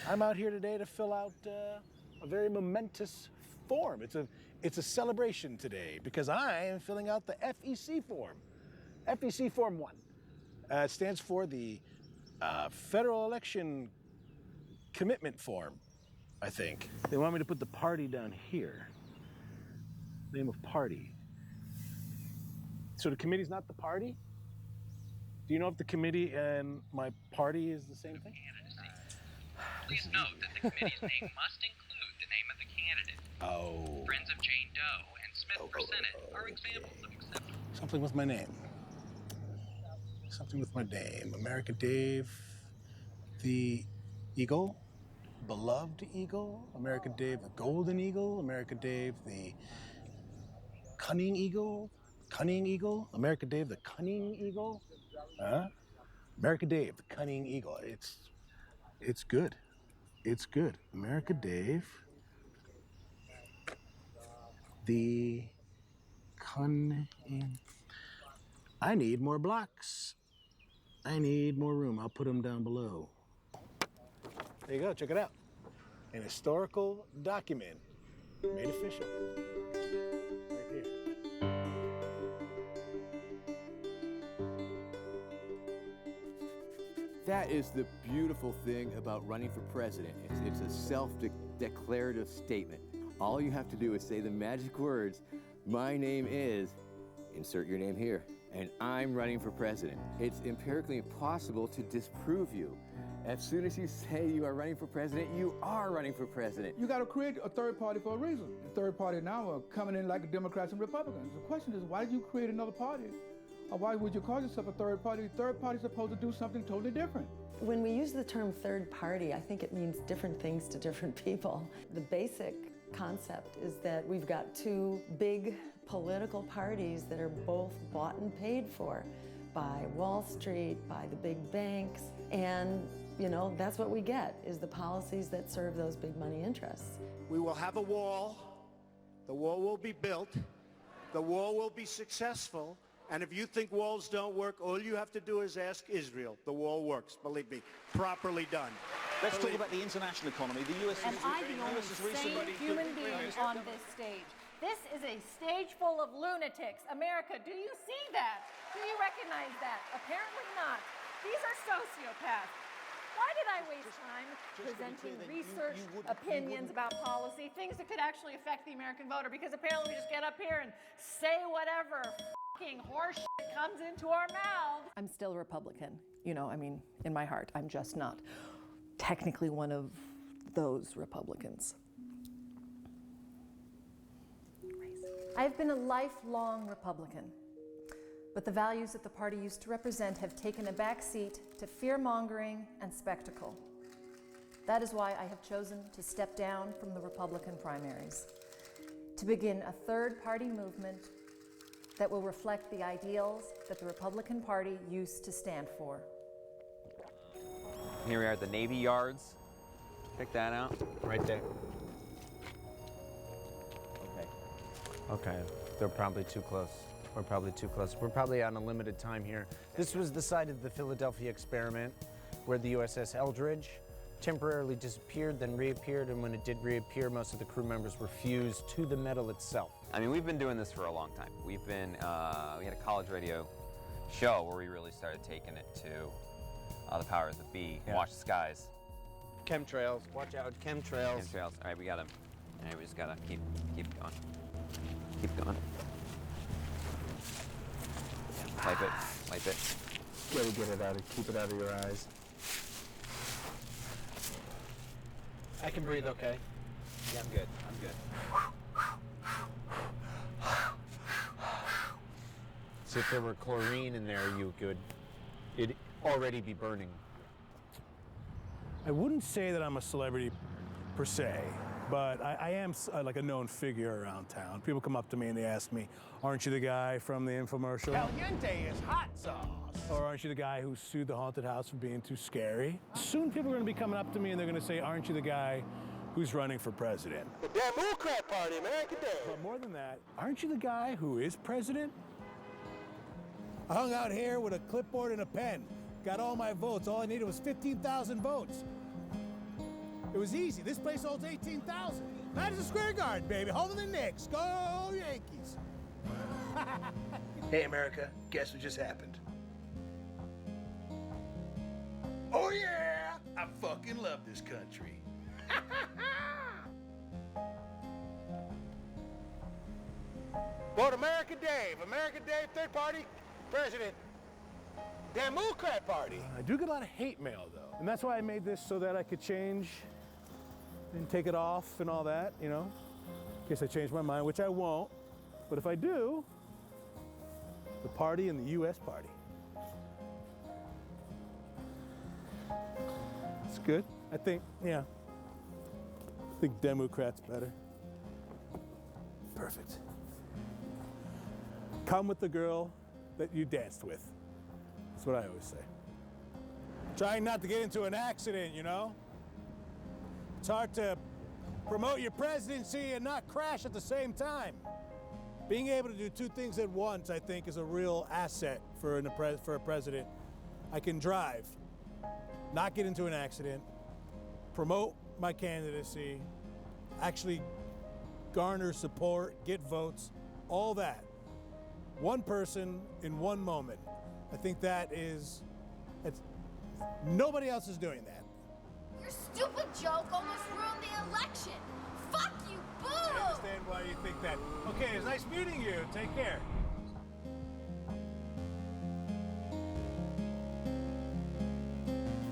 I'm out here today to fill out a very momentous form. It's a celebration today because I am filling out the FEC form. FEC Form 1. It stands for the Federal Election Commitment Form, I think. They want me to put the party down here. Name of party. So the committee's not the party? Do you know if the committee and my party is the same thing? Please note that the committee's name must include the name of the candidate. Oh. Friends of Jane Doe and Smith for Senate are examples of acceptable. Something with my name. Something with my name. America Dave, the Eagle, beloved Eagle. America Dave, the Golden Eagle. America Dave, the Cunning Eagle. Cunning Eagle. America Dave, the Cunning Eagle. America Dave, the Cunning Eagle. It's good. It's good. America Dave, the Cunning. I need more blocks. I need more room. I'll put them down below. There you go. Check it out. An historical document made official. Right here. That is the beautiful thing about running for president. It's a self-declarative statement. All you have to do is say the magic words, my name is, insert your name here, and I'm running for president. It's empirically impossible to disprove you. As soon as you say you are running for president, you are running for president. You got to create a third party for a reason. The third party now are coming in like Democrats and Republicans. The question is, why did you create another party? Or why would you call yourself a third party? Third party is supposed to do something totally different. When we use the term third party, I think it means different things to different people. The basic concept is that we've got two big political parties that are both bought and paid for by Wall Street, by the big banks, and you know, that's what we get, is the policies that serve those big money interests. We will have a wall. The wall will be built. The wall will be successful. And if you think walls don't work, all you have to do is ask Israel. The wall works, believe me, properly done. Let's talk about the international economy. The U.S. Am I the only sane human being on this stage? This is a stage full of lunatics. America, do you see that? Do you recognize that? Apparently not. These are sociopaths. Why did I waste time presenting research, opinions about policy, things that could actually affect the American voter? Because apparently we just get up here and say whatever fucking horse shit comes into our mouths. I'm still a Republican, you know, I mean, in my heart, I'm just not technically one of those Republicans. I've been a lifelong Republican, but the values that the party used to represent have taken a back seat to fear-mongering and spectacle. That is why I have chosen to step down from the Republican primaries, to begin a third-party movement that will reflect the ideals that the Republican Party used to stand for. Here we are at the Navy Yards. Check that out. Right there. Okay, they're probably too close. We're probably too close. We're probably on a limited time here. This was the site of the Philadelphia experiment where the USS Eldridge temporarily disappeared, then reappeared, and when it did reappear, most of the crew members were fused to the metal itself. I mean, we've been doing this for a long time. We've been, we had a college radio show where we really started taking it to the powers that be. Yeah. Watch the skies. Chemtrails, watch out, chemtrails. Chemtrails, all right, we gotta, and we just gotta keep going. Keep going. Yeah, wipe it. Really get it out, keep it out of your eyes. I can breathe okay. Yeah, I'm good. So if there were chlorine in there, it'd already be burning. I wouldn't say that I'm a celebrity per se, but I am like a known figure around town. People come up to me and they ask me, aren't you the guy from the infomercial? Caliente is hot sauce. Or aren't you the guy who sued the haunted house for being too scary? Soon people are going to be coming up to me and they're going to say, aren't you the guy who's running for president? The Democrat Party, America Day. But more than that, aren't you the guy who is president? I hung out here with a clipboard and a pen. got all my votes. All I needed was 15,000 votes. It was easy. This place holds 18,000. Madison Square Garden, baby. Home of the Knicks. Go Yankees. Hey, America, guess what just happened? Oh, yeah! I fucking love this country. Vote America Dave. America Dave, third party, president. Democrat Party. I do get a lot of hate mail, though. And that's why I made this so that I could change and take it off and all that, you know, in case I change my mind, which I won't. But if I do, the party and the U.S. party. It's good. I think, yeah. I think Democrats better. Perfect. Come with the girl that you danced with. That's what I always say. Trying not to get into an accident, you know? It's hard to promote your presidency and not crash at the same time. Being able to do two things at once, I think, is a real asset for a president. I can drive, not get into an accident, promote my candidacy, actually garner support, get votes, all that. One person in one moment. I think nobody else is doing that. Your stupid joke almost ruined the election. Fuck you, boo! I understand why you think that. Okay, it's nice meeting you. Take care.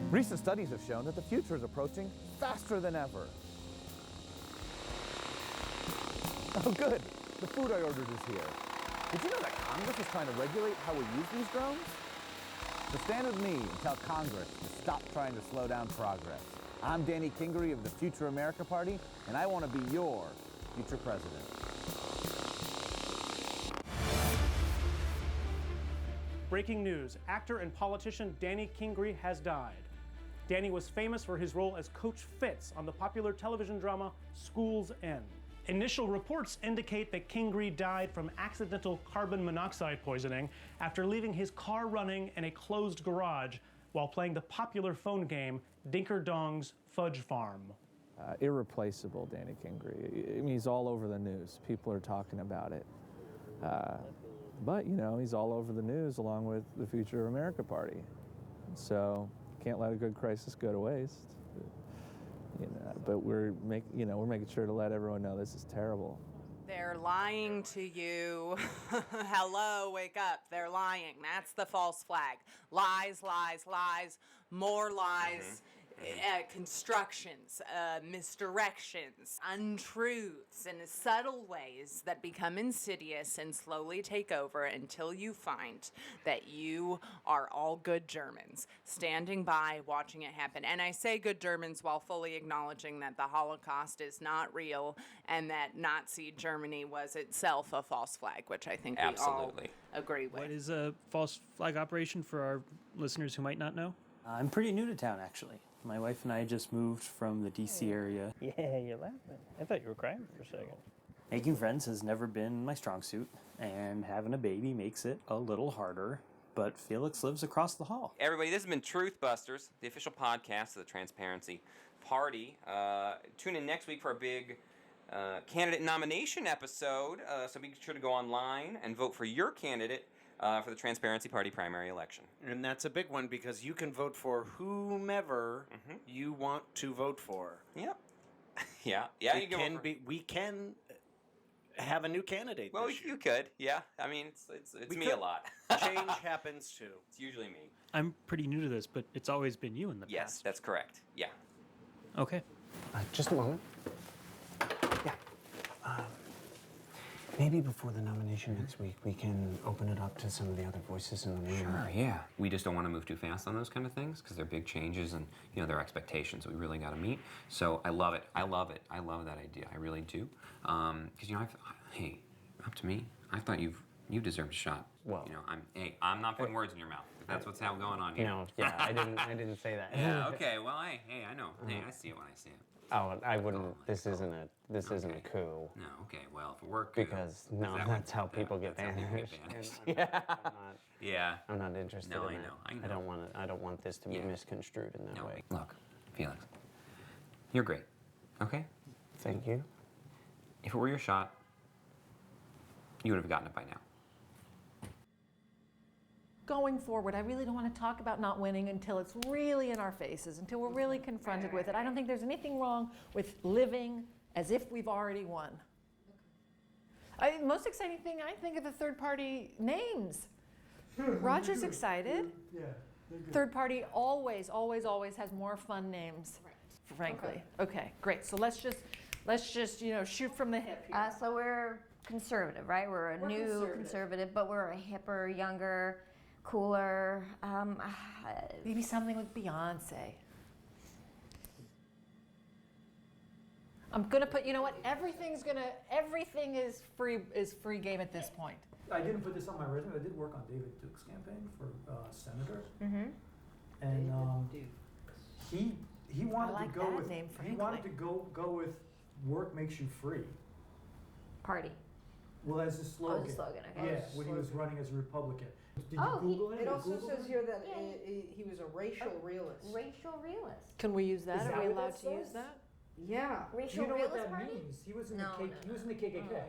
Recent studies have shown that the future is approaching faster than ever. Oh, good. The food I ordered is here. Did you know that Congress is trying to regulate how we use these drones? So stand with me and tell Congress to stop trying to slow down progress. I'm Danny Kingery of the Future America Party, and I want to be your future president. Breaking news, actor and politician Danny Kingery has died. Danny was famous for his role as Coach Fitz on the popular television drama School's End. Initial reports indicate that Kingery died from accidental carbon monoxide poisoning after leaving his car running in a closed garage while playing the popular phone game Dinker Dong's Fudge Farm. Irreplaceable, Danny Kingery. I mean, he's all over the news. People are talking about it. But, you know, he's all over the news along with the Future America Party. So, can't let a good crisis go to waste. You know, but we're making sure to let everyone know this is terrible. They're lying to you. Hello, wake up. They're lying. That's the false flag. Lies, lies, lies, more lies. Constructions, misdirections, untruths, and subtle ways that become insidious and slowly take over until you find that you are all good Germans, standing by, watching it happen. And I say good Germans while fully acknowledging that the Holocaust is not real and that Nazi Germany was itself a false flag, which I think we all agree with. What is a false flag operation for our listeners who might not know? I'm pretty new to town, actually. My wife and I just moved from the D.C. area. Yeah, you're laughing. I thought you were crying for a second. Making friends has never been my strong suit, and having a baby makes it a little harder, but Felix lives across the hall. Everybody, this has been Truth Busters, the official podcast of the Transparency Party. Tune in next week for our big candidate nomination episode, so be sure to go online and vote for your candidate for the Transparency Party primary election. And that's a big one because you can vote for whomever you want to vote for. Yep. Yeah. We can have a new candidate. Well, you could. Yeah. I mean, it's me a lot. Change happens too. It's usually me. I'm pretty new to this, but it's always been you in the past. Yes, that's correct. Yeah. Okay. Just a moment. Yeah. Maybe before the nomination next week, we can open it up to some of the other voices in the room. Sure, yeah. We just don't want to move too fast on those kind of things because they're big changes and, you know, they're expectations we really got to meet. So I love it. I love that idea. I really do. Because, you know, hey, up to me, I thought you deserved a shot. Well, you know, I'm not putting words in your mouth. That's what's going on here. No, yeah, I didn't say that. Yeah, okay. Well, hey, I know. Hey, I see it when I see it. Oh, I wouldn't. This isn't a coup. No, okay. Well, if it were a coup, Because no, that's how people get banished. Yeah. Yeah. I'm not interested No, in I that. know. I know. I don't want it. I don't want this to be misconstrued in that way. Look, Felix, you're great. Okay. Thank you. If it were your shot, you would have gotten it by now. Going forward, I really don't want to talk about not winning until it's really in our faces, until we're really confronted with it. I don't think there's anything wrong with living as if we've already won. Most exciting thing, I think, are the third-party names. Roger's excited. Yeah. Third party always has more fun names, frankly. Okay, great. So let's just shoot from the hip here. So we're conservative, right? We're a new conservative, but we're a hipper, younger, cooler. Maybe something with Beyonce. I'm gonna put. You know what? Everything is free game at this point. I didn't put this on my resume. I did work on David Duke's campaign for senator, Mm-hmm. and he wanted I like to go that with name, he wanted to go with work makes you free. Party. Well, as a slogan. Oh, the slogan. Okay. Yeah, when he was running as a Republican. Did Oh, you Google it? It You also Googled says it? here that he was a racial realist. Racial realist. Can we use that? Is Are we what allowed that to use says? that? Yeah. Racial you know realist what that party? means? He was in No, the he was in the KKK.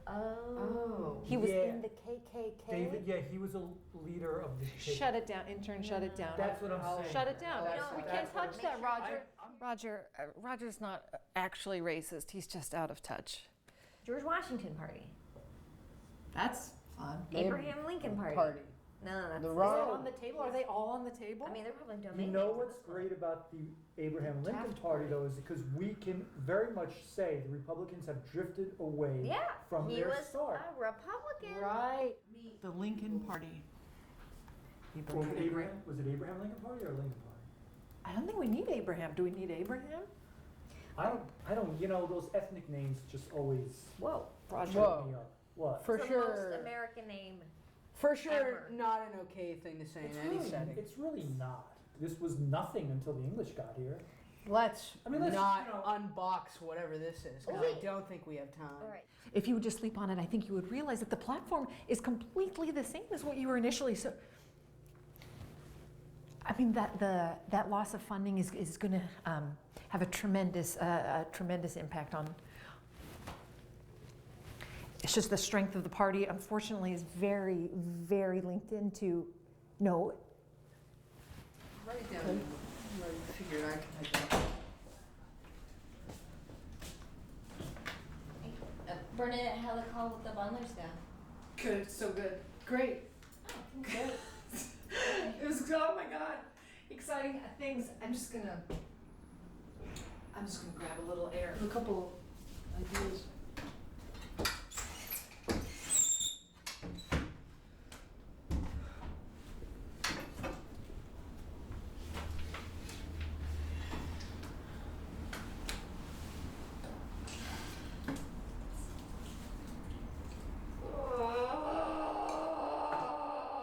Oh. He was Yeah. in the KKK. David, yeah, he was a leader of the KKK. Shut it down, intern. Shut it down. That's what I'm saying. Shut it down. That's- We that's can't what touch I'm that, saying. Roger. Roger's not actually racist. He's just out of touch. George Washington party. That's fun. Abraham Lincoln party. No, that's Is it on the table? Are they all on the table? I mean, they're public You domain. know what's great about the Abraham Lincoln Party, though, is because we can very much say the Republicans have drifted away Yeah, from he their was start. a Republican. Right. The Lincoln Party. Well, was it Abraham Lincoln Party or Lincoln Party? I don't think we need Abraham. Do we need Abraham? I don't. You know, those ethnic names just always Whoa. Roger. trip me up. What? For It's the sure. most American name. For sure, Ever. not an okay thing to say in any setting. It's really not. This was nothing until the English got here. Let's let's, not you know- unbox whatever this is, because I don't think we have time. All right. If you would just sleep on it, I think you would realize that the platform is completely the same as what you were initially. So, I mean, that loss of funding is going to have a tremendous impact on. It's just the strength of the party, unfortunately, is very, very linked into no. Write it down. I figured I could type that. Bernadette, how the call with the bundlers go? Good, so good. Great. Good. It was, oh my God, exciting things. I'm just gonna grab a little air. A couple ideas.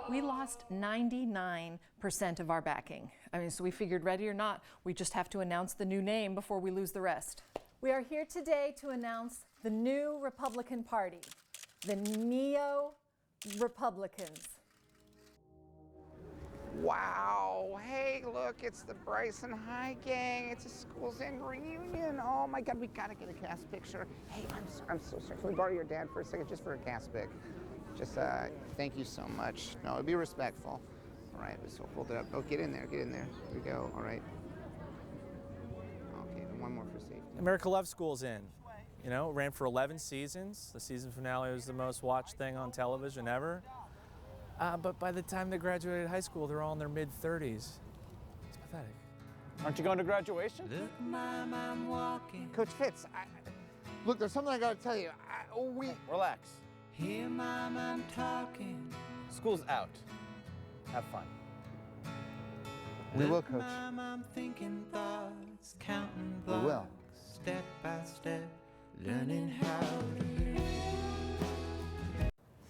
We lost 99% of our backing. I mean, so we figured, ready or not, we just have to announce the new name before we lose the rest. We are here today to announce the new Republican Party, the Neo-Republicans. Wow, hey, look, it's the Bryson High gang. It's a Schools End reunion. Oh my God, we gotta get a cast picture. Hey, I'm so sorry. Can we borrow your dad for a second, just for a cast pic? Just, thank you so much. No, be respectful. All right, so hold it up. Oh, get in there, get in there. Here we go, all right. Okay, and one more for safety. America loves Schools End. You know, it ran for 11 seasons. The season finale was the most watched thing on television ever. But by the time they graduated high school, they're all in their mid-30s. It's pathetic. Aren't you going to graduation? Look, Mom, I'm walking. Coach Fitz, look, there's something I gotta tell you. Relax. Here, Mom, I'm talking. School's out. Have fun. We will, Coach. Mom, I'm thinking thoughts, counting We will. blocks, step by step, learning how to live.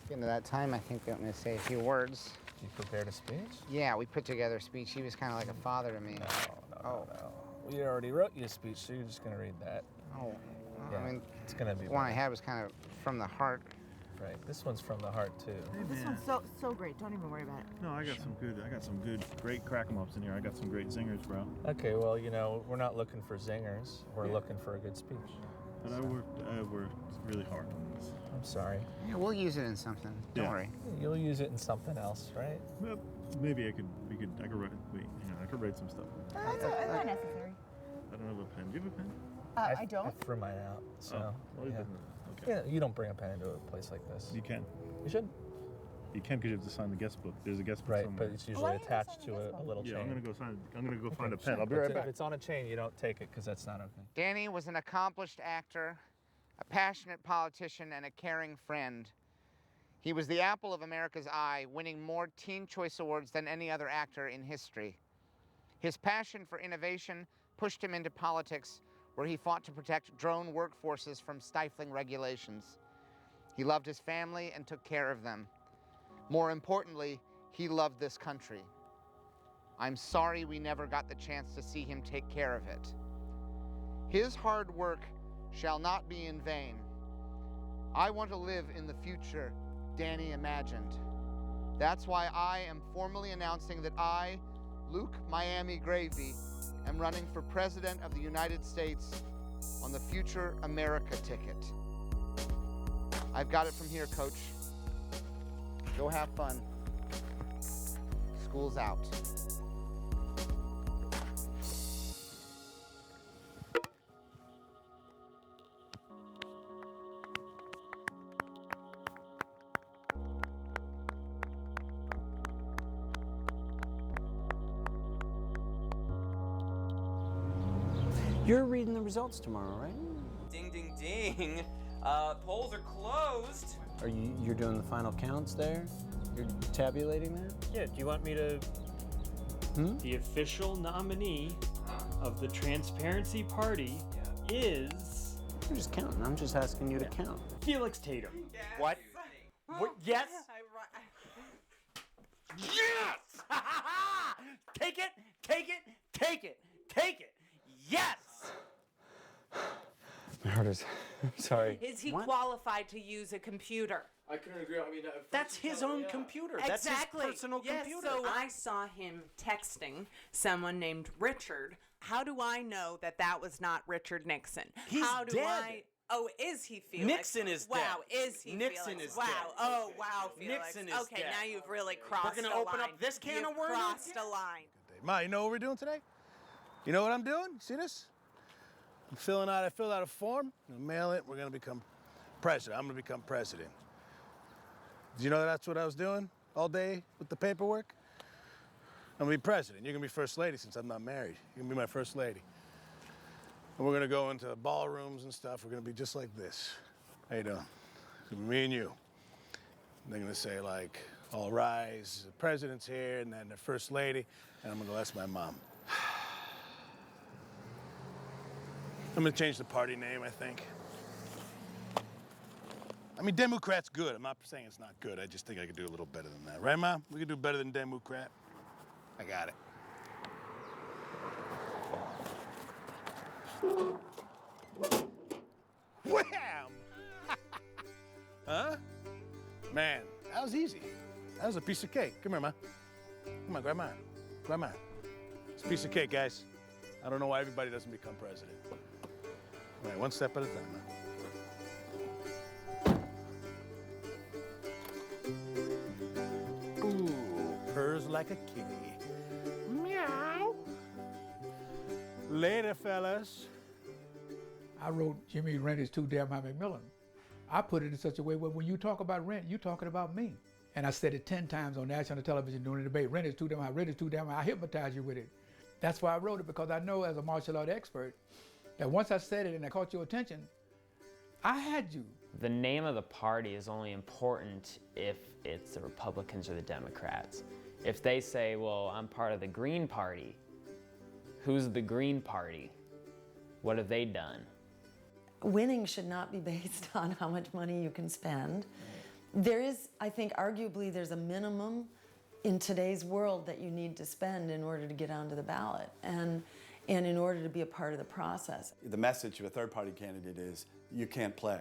Getting to that time, I think I'm gonna say a few words. You prepared a speech? Yeah, we put together a speech. He was kind of like a father to me. No. we already wrote you a speech, so you're just going to read that. Oh, Yeah, I mean, it's going to be the one I better. had was kind of from the heart. Right, this one's from the heart, too. This one's so great. Don't even worry about it. No, I got some good, great crack 'em ups in here. I got some great zingers, bro. Okay, well, you know, we're not looking for zingers. We're looking for a good speech. But I worked really hard on this. I'm sorry. Yeah, we'll use it in something. Don't worry. You'll use it in something else, right? Well, maybe I could write. Wait, hang on. I could write some stuff. It's not necessary. I don't have a pen. Do you have a pen? I don't. I threw mine out, so. Well, yeah. Okay. Yeah, you don't bring a pen into a place like this. You can. You should. You can because you have to sign the guest book. There's a guest book Right, somewhere. but it's usually attached to a little chain. Yeah, I'm gonna go find a Okay, pen. I'll be right If back. it's on a chain, you don't take it because that's not okay. Danny was an accomplished actor, a passionate politician, and a caring friend. He was the apple of America's eye, winning more Teen Choice Awards than any other actor in history. His passion for innovation pushed him into politics, where he fought to protect drone workforces from stifling regulations. He loved his family and took care of them. More importantly, he loved this country. I'm sorry we never got the chance to see him take care of it. His hard work shall not be in vain. I want to live in the future Danny imagined. That's why I am formally announcing that I, Luke Miami Gravy, am running for President of the United States on the Future America ticket. I've got it from here, Coach. Go have fun. School's out. You're reading the results tomorrow, right? Ding, ding, ding. Polls are closed. You're doing the final counts there? You're tabulating that? Yeah, do you want me to... The official nominee of the Transparency Party is... I'm just counting. I'm just asking you to count. Felix Tatum. What? What? Yes? Yes! Take it, take it, take it, take it. Yes! My heart is... I'm sorry. Is he qualified to use a computer? I couldn't agree. I mean, That's his own computer. Exactly. That's his personal Yes, computer. So I saw him texting someone named Richard. How do I know that that was not Richard Nixon? He's How do dead. I? Oh, is he Felix? Nixon is dead. Wow, is he Nixon Felix? is wow. dead. Oh, wow, Felix. Nixon is okay, dead. now you've really crossed gonna a open line. up this can You've of worms? crossed a line. Ma, you know what we're doing today? You know what I'm doing? See this? I filled out a form, I'm gonna mail it, we're gonna become president. I'm gonna become president. Did you know that's what I was doing all day with the paperwork? I'm gonna be president. You're gonna be first lady since I'm not married. You're gonna be my first lady. And we're gonna go into ballrooms and stuff. We're gonna be just like this. How you doing? It's gonna be me and you. And they're gonna say like, all rise, the president's here, and then the first lady, and I'm gonna go, that's my mom. I'm gonna change the party name, I think. I mean, Democrat's good. I'm not saying it's not good. I just think I could do a little better than that. Right, Mom? We could do better than Democrat. I got it. Wham! Huh? Man, that was easy. That was a piece of cake. Come here, Ma. Come on, grab mine. Grab mine. It's a piece of cake, guys. I don't know why everybody doesn't become president. All right, one step at a time, man. Ooh, purrs like a kitty. Meow. Later, fellas. I wrote Jimmy Rent is Too Damn High McMillan. I put it in such a way where when you talk about rent, you're talking about me. And I said it 10 times on national television during the debate. Rent is too damn high, rent is too damn high. I hypnotize you with it. That's why I wrote it, because I know as a martial art expert that once I said it and I caught your attention, I had you. The name of the party is only important if it's the Republicans or the Democrats. If they say, well, I'm part of the Green Party, who's the Green Party? What have they done? Winning should not be based on how much money you can spend. There is, I think, arguably there's a minimum in today's world that you need to spend in order to get onto the ballot. And And in order to be a part of the process. The message of a third-party candidate is, you can't play.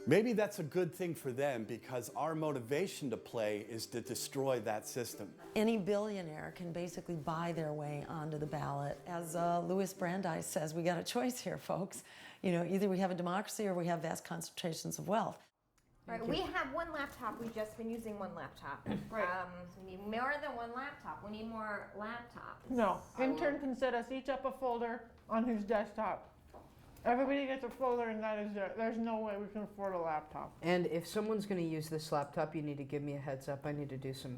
Maybe that's a good thing for them because our motivation to play is to destroy that system. Any billionaire can basically buy their way onto the ballot. As Louis Brandeis says, we got a choice here, folks. You know, either we have a democracy or we have vast concentrations of wealth. Right, we have one laptop. We've just been using one laptop. Right. We need more than one laptop. We need more laptops. No, intern can set us each up a folder on his desktop. Everybody gets a folder and that is it. There's no way we can afford a laptop. And if someone's going to use this laptop, you need to give me a heads up. I need to do some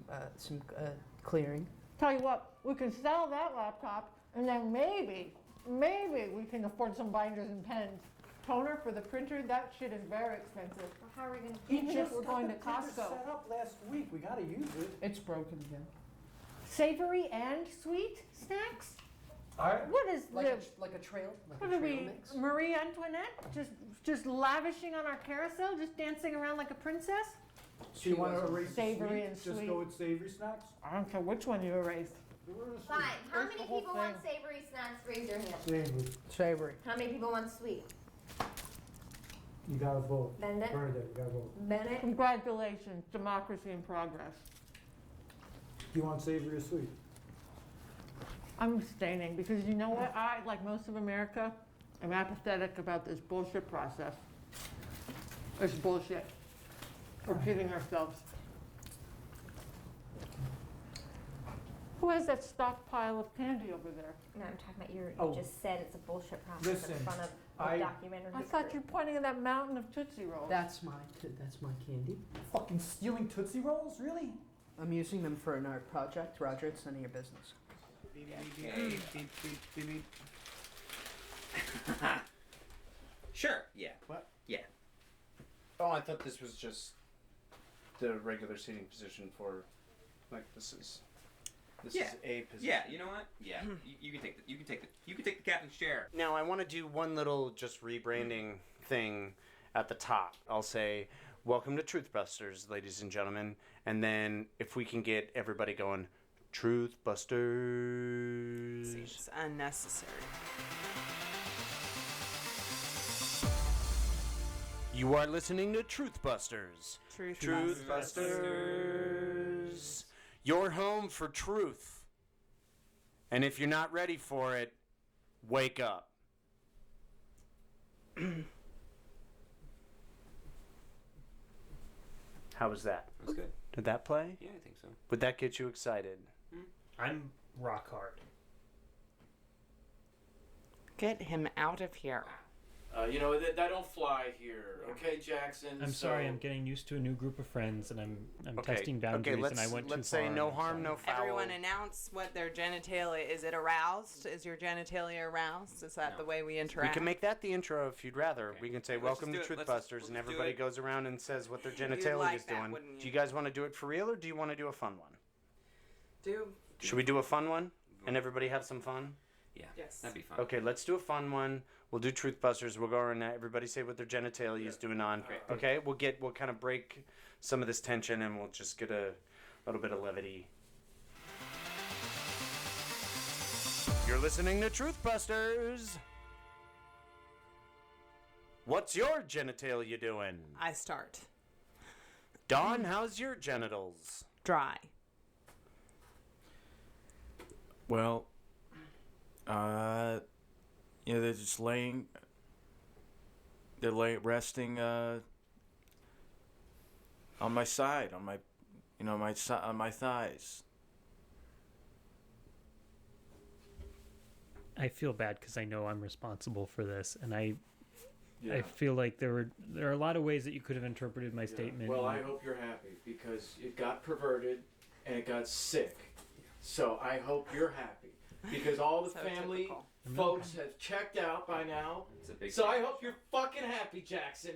clearing. Tell you what, we can sell that laptop and then maybe we can afford some binders and pens. Toner for the printer, that shit is very expensive. Well, how are we going to Even if we're going to Costco. Set up last week. We got to use it. It's broken again. Savory and sweet snacks? What is like the like a trail? Like what a are trail we, mix? Marie Antoinette? Just lavishing on our carousel, just dancing around like a princess? So you want to erase the Savory sweet? and Just sweet. go with savory snacks? I don't care which one you erase. Fine. How Erase many the whole people want savory snacks? Raise your hand. Savory. Savory. How many people want sweet? You got to vote. Bennett? Bernadette, you got to vote. Bennett? Congratulations, democracy in progress. Do you want savory or sweet? I'm abstaining because you know what? I, like most of America, am apathetic about this bullshit process. It's bullshit. We're kidding ourselves. Who has that stockpile of candy over there? No, I'm talking about you Oh. just said it's a bullshit process in Listen, front of I- a documentary. I thought you were pointing at that mountain of Tootsie Rolls. That's my candy. Fucking stealing Tootsie Rolls? Really? I'm using them for an art project. Roger, it's none of your business. Sure, yeah. What? Yeah. Oh, I thought this was just the regular seating position for, like, this is a position. Yeah, you know what? Yeah, you can take the captain's chair. Now, I want to do one little just rebranding thing at the top. I'll say, welcome to Truthbusters, ladies and gentlemen. And then if we can get everybody going, Truthbusters. Seems unnecessary. You are listening to Truthbusters. Truthbusters. Your home for truth. And if you're not ready for it, wake up. How was that? That was good. Did that play? Yeah, I think so. Would that get you excited? I'm rock hard. Get him out of here. You know, that don't fly here. Okay, Jackson? I'm sorry, I'm getting used to a new group of friends, and I'm Okay, testing boundaries, and I went too far. let's say no harm, no foul. Everyone announce what their genitalia is. It aroused? Is your genitalia aroused? Is that the way we We interact? can make that the intro if you'd rather. We can say, Let's welcome to just do it. Truthbusters, Let's and do everybody it. goes around and says what their You'd genitalia like is that, doing. wouldn't Do you guys want to do it for real, or do you want to do a fun one? Should we do a fun one? And everybody have some fun? Yeah, yes. that'd be fun. Okay, let's do a fun one. We'll do Truthbusters. We'll go around and everybody say what their genitalia is doing on. Great. Okay, we'll kind of break some of this tension and we'll just get a little bit of levity. You're listening to Truthbusters. What's your genitalia doing? I start. Dawn, how's your genitals? Dry. Well, you know, they're just laying. They're resting on my side, on my, you know, on my thighs. I feel bad because I know I'm responsible for this, and I feel like there are a lot of ways that you could have interpreted my statement. Well, I hope you're happy because it got perverted and it got sick. So I hope you're happy because all the family folks have checked out by now. So I hope you're fucking happy, Jackson.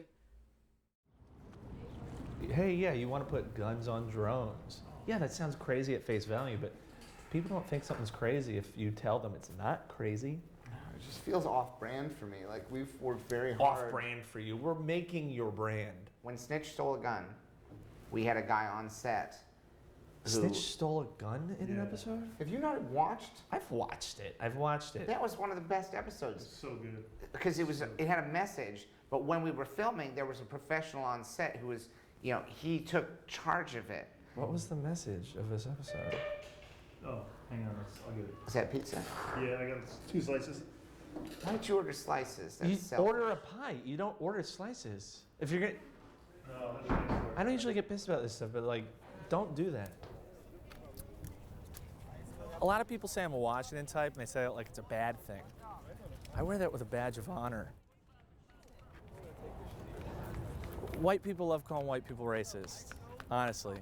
Hey, yeah, you want to put guns on drones. Yeah, that sounds crazy at face value, but people don't think something's crazy if you tell them it's not crazy. It just feels off-brand for me. Like, we've worked very hard. Off-brand for you. We're making your brand. When Snitch stole a gun, we had a guy on set Snitch stole a gun in an episode? Have you not watched? I've watched it. I've watched it. That was one of the best episodes. So good. Because it had a message, but when we were filming, there was a professional on set who was, he took charge of it. What was the message of this episode? Oh, hang on, I'll get it. Is that pizza? Yeah, I got 2 slices. Why don't you order slices? You That's order a pie. You don't order slices. If you're gonna, No, I don't usually get pissed about this stuff, but like, don't do that. A lot of people say I'm a Washington type, and they say it like it's a bad thing. I wear that with a badge of honor. White people love calling white people racist, honestly.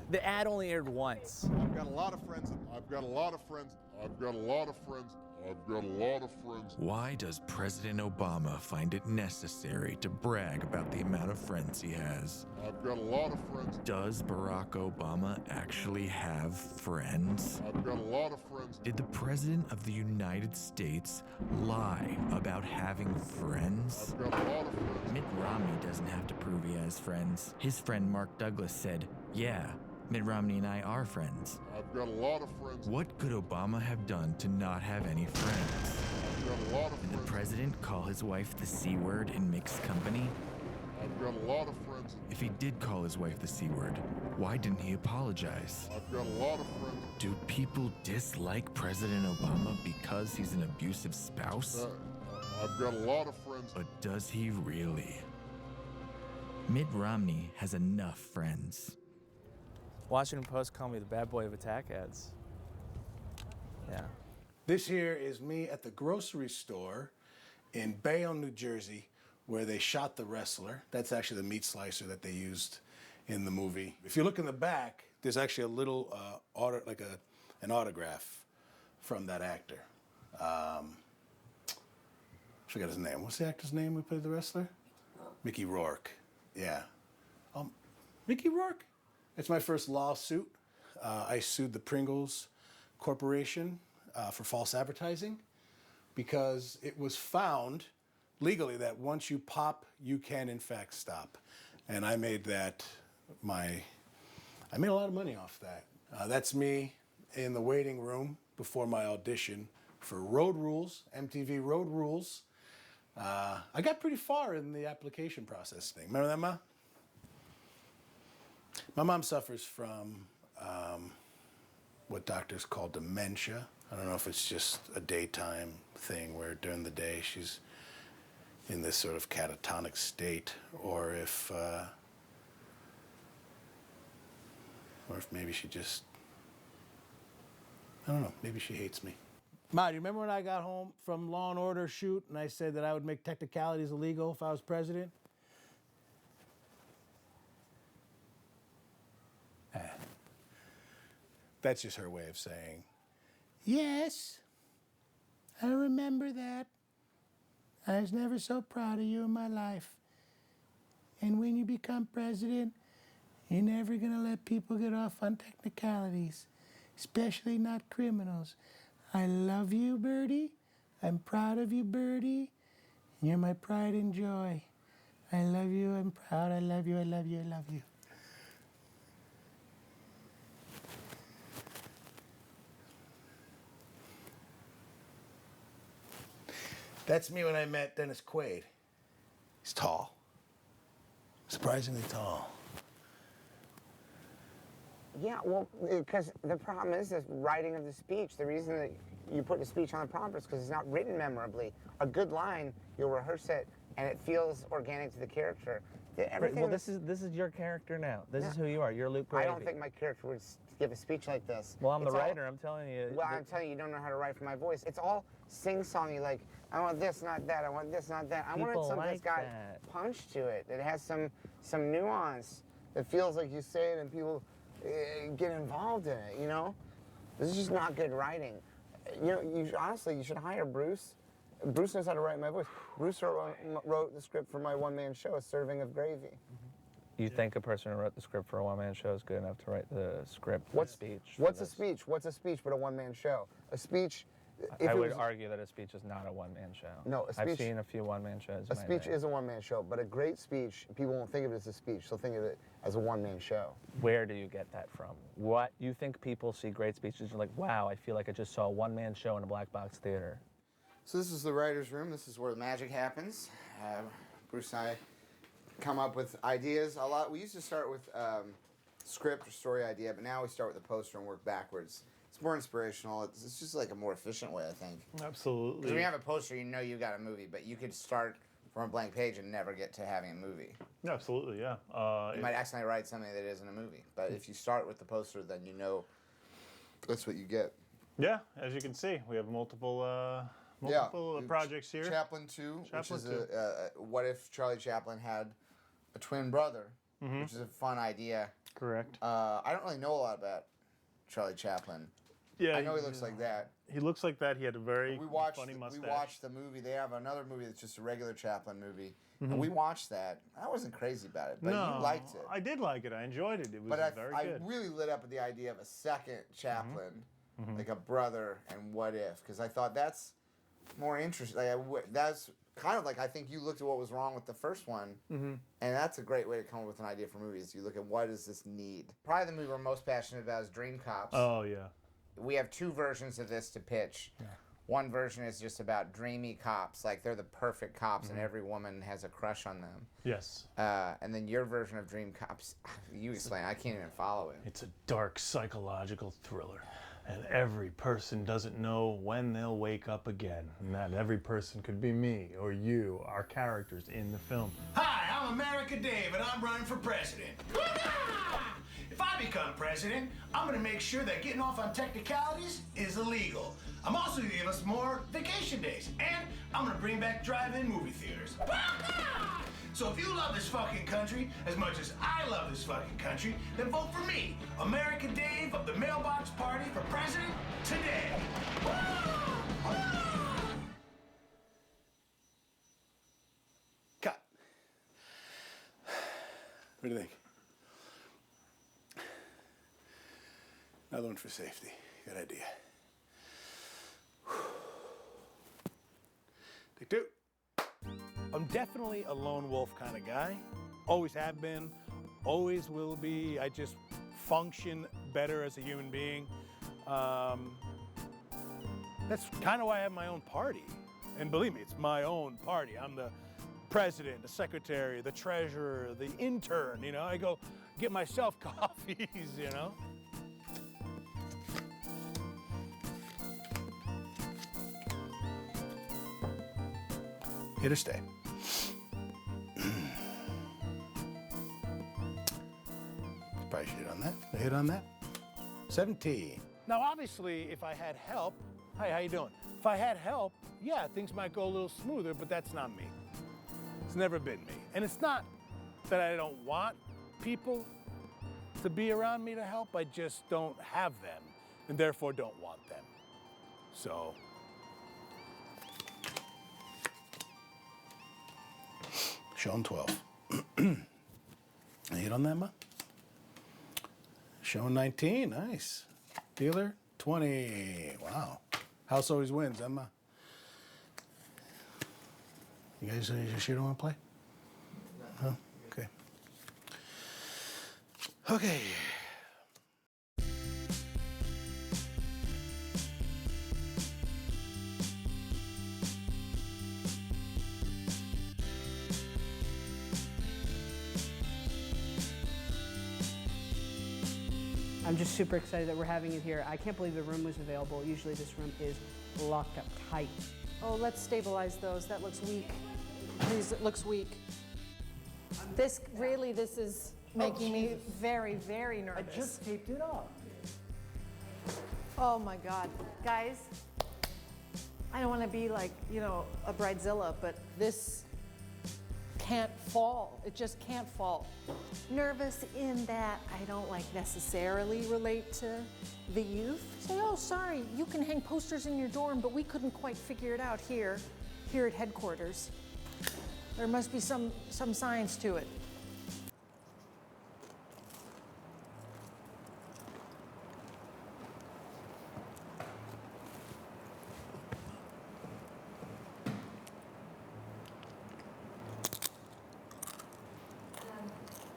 The ad only aired once. I've got a lot of friends. I've got a lot of friends. I've got a lot of friends. I've got a lot of friends. Why does President Obama find it necessary to brag about the amount of friends he has? I've got a lot of friends. Does Barack Obama actually have friends? I've got a lot of friends. Did the President of the United States lie about having friends? I've got a lot of friends. Mitt Romney doesn't have to prove he has friends. His friend Mark Douglas said, yeah, Mitt Romney and I are friends. I've got a lot of friends. What could Obama have done to not have any friends? I've got a lot of Did the president call his wife the C word in mixed company? I've got a lot of friends. If he did call his wife the C word, why didn't he apologize? I've got a lot of friends. Do people dislike President Obama because he's an abusive spouse? I've got a lot of friends. But does he really? Mitt Romney has enough friends. Washington Post called me the bad boy of attack ads. Yeah. This here is me at the grocery store in Bayonne, New Jersey, where they shot the wrestler. That's actually the meat slicer that they used in the movie. If you look in the back, there's actually a little an autograph from that actor. I forgot his name. What's the actor's name who played the wrestler? Mickey Rourke. Yeah. Mickey Rourke? It's my first lawsuit. I sued the Pringles Corporation for false advertising because it was found legally that once you pop, you can in fact stop. And I made that I made a lot of money off that. That's me in the waiting room before my audition for Road Rules, MTV Road Rules. I got pretty far in the application process thing. Remember that, Ma? My mom suffers from what doctors call dementia. I don't know if it's just a daytime thing where during the day she's in this sort of catatonic state, or if maybe she just, I don't know, maybe she hates me. Ma, do you remember when I got home from Law and Order shoot and I said that I would make technicalities illegal if I was president? That's just her way of saying, yes, I remember that. I was never so proud of you in my life. And when you become president, you're never gonna let people get off on technicalities, especially not criminals. I love you, Birdie. I'm proud of you, Birdie. You're my pride and joy. I love you, I'm proud, I love you, I love you, I love you. That's me when I met Dennis Quaid. He's tall. Surprisingly tall. Yeah, well, because the problem is the writing of the speech. The reason that you put the speech on the prompter is because it's not written memorably. A good line, you'll rehearse it, and it feels organic to the character. Everything. Well, this is your character now. This is who you are. You're Luke Gravy. I don't think my character would give a speech like this. Well, I'm the writer. I'm telling you. Well, I'm telling you, you don't know how to write for my voice. It's all sing-songy, like, I want this, not that. I want this, not that. I wanted something that's got punch to it. That has some nuance. It feels like you say it and people get involved in it, you know? This is just not good writing. You know, honestly, you should hire Bruce. Bruce knows how to write my voice. Bruce wrote the script for my one-man show, A Serving of Gravy. You think a person who wrote the script for a one-man show is good enough to write the script, What's a speech? What's a speech but a one-man show? A speech if I it would was- argue that a speech is not a one-man show. No, a I've speech- seen a few one-man shows. A in my speech day. is a one-man show, but a great speech, people won't think of it as a speech. They'll think of it as a one-man show. Where do you get that from? What you think people see great speeches and like, wow, I feel like I just saw a one-man show in a black box theater. So this is the writer's room. This is where the magic happens. Bruce and I come up with ideas a lot. We used to start with script or story idea, but now we start with the poster and work backwards. It's more inspirational. It's just like a more efficient way, I think. Absolutely. Because when you have a poster, you know you got a movie, but you could start from a blank page and never get to having a movie. Absolutely, yeah. You might accidentally write something that isn't a movie, but if you start with the poster, then you know that's what you get. Yeah, as you can see, we have multiple projects here. Chaplin 2, which is 2. what if Charlie Chaplin had a twin brother, which is a fun idea. Correct. I don't really know a lot about Charlie Chaplin. Yeah, I know he looks like that. He looks like that. He had a very funny mustache. We watched the movie. They have another movie that's just a regular Chaplin movie. Mhm. And we watched that. I wasn't crazy about it, but no, you liked it. I did like it. I enjoyed it. It was But very I good. really lit up with the idea of a second Chaplin, Mhm. like a brother and what if, because I thought that's more interesting. That's kind of like I think you looked at what was wrong with the first one, Mhm. and that's a great way to come up with an idea for movies. You look at what does this need. Probably the movie we're most passionate about is Dream Cops. Oh, yeah. We have two versions of this to pitch. Yeah. One version is just about dreamy cops, like they're the perfect cops and Mhm. every woman has a crush on them. Yes. And then your version of Dream Cops, you explain, I can't even follow it. It's a dark psychological thriller. And every person doesn't know when they'll wake up again. And that every person could be me or you, our characters in the film. Hi, I'm America Dave, and I'm running for president. If I become president, I'm gonna make sure that getting off on technicalities is illegal. I'm also gonna give us more vacation days, and I'm gonna bring back drive-in movie theaters. So if you love this fucking country as much as I love this fucking country, then vote for me, America Dave of the Mailbox Party for president today. Cut. What do you think? Another one for safety. Good idea. Take two. I'm definitely a lone wolf kind of guy. Always have been, always will be. I just function better as a human being. That's kind of why I have my own party. And believe me, it's my own party. I'm the president, the secretary, the treasurer, the intern, you know. I go get myself coffees, you know. Here to stay. Probably should hit on that. I hit on that. 17. Now, obviously, if I had help, hi, how you doing? If I had help, yeah, things might go a little smoother, but that's not me. It's never been me. And it's not that I don't want people to be around me to help. I just don't have them, and therefore don't want them. So, showing 12. I hit on that, ma? Showing 19, nice. Dealer, 20, wow. House always wins, huh, ma? You guys sure don't want to play? No? Okay. Okay. I'm just super excited that we're having it here. I can't believe the room was available. Usually this room is locked up tight. Oh, let's stabilize those. That looks weak. Please, it looks weak. This is making me very, very nervous. I just taped it up. Oh my God. Guys, I don't want to be like, a bridezilla, but this can't fall. It just can't fall. Nervous in that I don't necessarily relate to the youth. Say, oh, sorry, you can hang posters in your dorm, but we couldn't quite figure it out here at headquarters. There must be some science to it.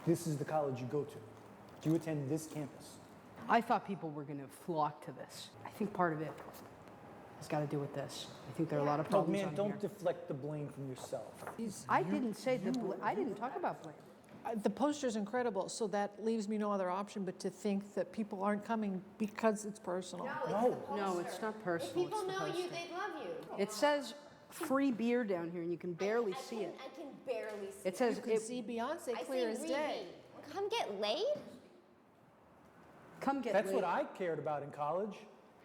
This is the college you go to. You attend this campus. I thought people were going to flock to this. I think part of it has got to do with this. I think there are a lot of Oh problems man, on don't here. deflect the blame from yourself. I didn't say I didn't talk about blame. The poster's incredible, so that leaves me no other option but to think that people aren't coming because it's personal. No, it's not personal. If people it's the know you, poster. they'd love you. It says free beer down here, and you can barely see it. I can barely see It says You can see Beyonce clear as day. Come get laid? Come get That's laid. what I cared about in college.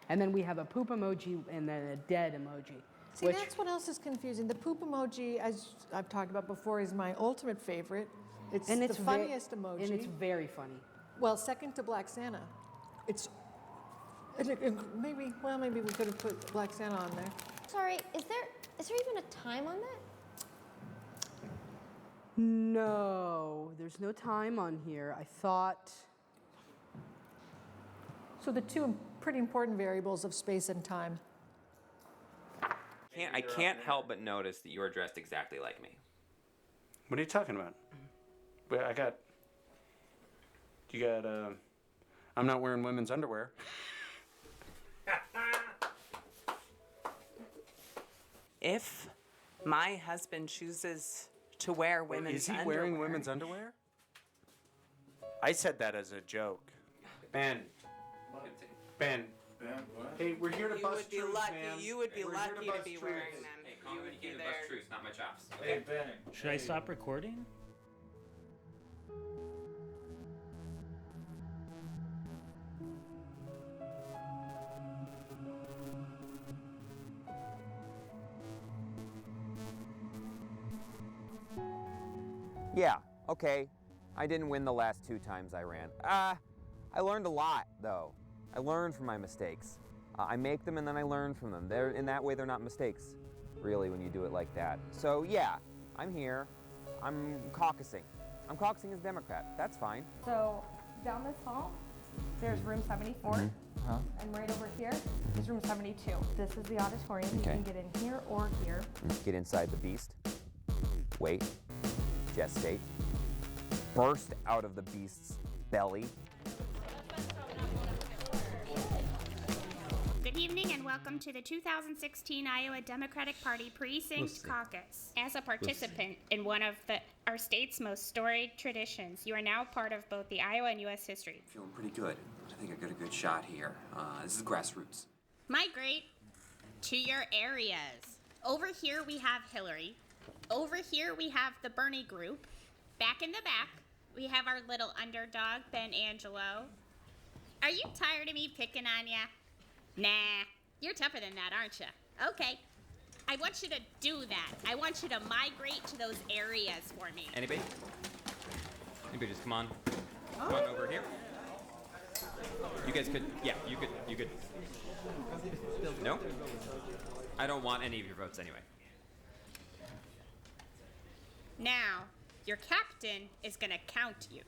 And then we have a poop emoji and then a dead emoji. See, that's what else is confusing. The poop emoji, as I've talked about before, is my ultimate favorite. It's And the it's funniest emoji. And it's very funny. Well, second to Black Santa. Maybe we could have put Black Santa on there. Sorry, is there even a time on that? No, there's no time on here. I thought. So the two pretty important variables of space and time. I can't help but notice that you are dressed exactly like me. What are you talking about? Well, I'm not wearing women's underwear. If my husband chooses to wear women's Is he underwear, wearing women's underwear? I said that as a joke. Ben. Hey, we're here to you bust would be truth, lucky. man. You would be We're here lucky to bust be truth. wearing them. Hey, You calm would down. be You there. bust truths, not my chops. Hey, Ben. Should I stop recording? Yeah, okay. I didn't win the last 2 times I ran. I learned a lot, though. I learned from my mistakes. I make them and then I learn from them. In that way, they're not mistakes, really, when you do it like that. So, yeah, I'm here. I'm caucusing. I'm caucusing as Democrat. That's fine. So down this hall, there's room 74. And right over here is room 72. This is the auditorium. Okay. You can get in here or here. Get inside the beast. Wait. Gestate. Burst out of the beast's belly. Good evening and welcome to the 2016 Iowa Democratic Party Precinct Caucus. As a participant in one of our state's most storied traditions, you are now part of both the Iowa and U.S. history. Feeling pretty good. I think I got a good shot here. This is grassroots. Migrate to your areas. Over here we have Hillary. Over here we have the Bernie group. Back in the back, we have our little underdog, Ben Angelo. Are you tired of me picking on ya? Nah, you're tougher than that, aren't you? Okay. I want you to do that. I want you to migrate to those areas for me. Anybody? Anybody just come on. Come on over here. You guys could, yeah, you could. No? I don't want any of your votes anyway. Now, your captain is gonna count you.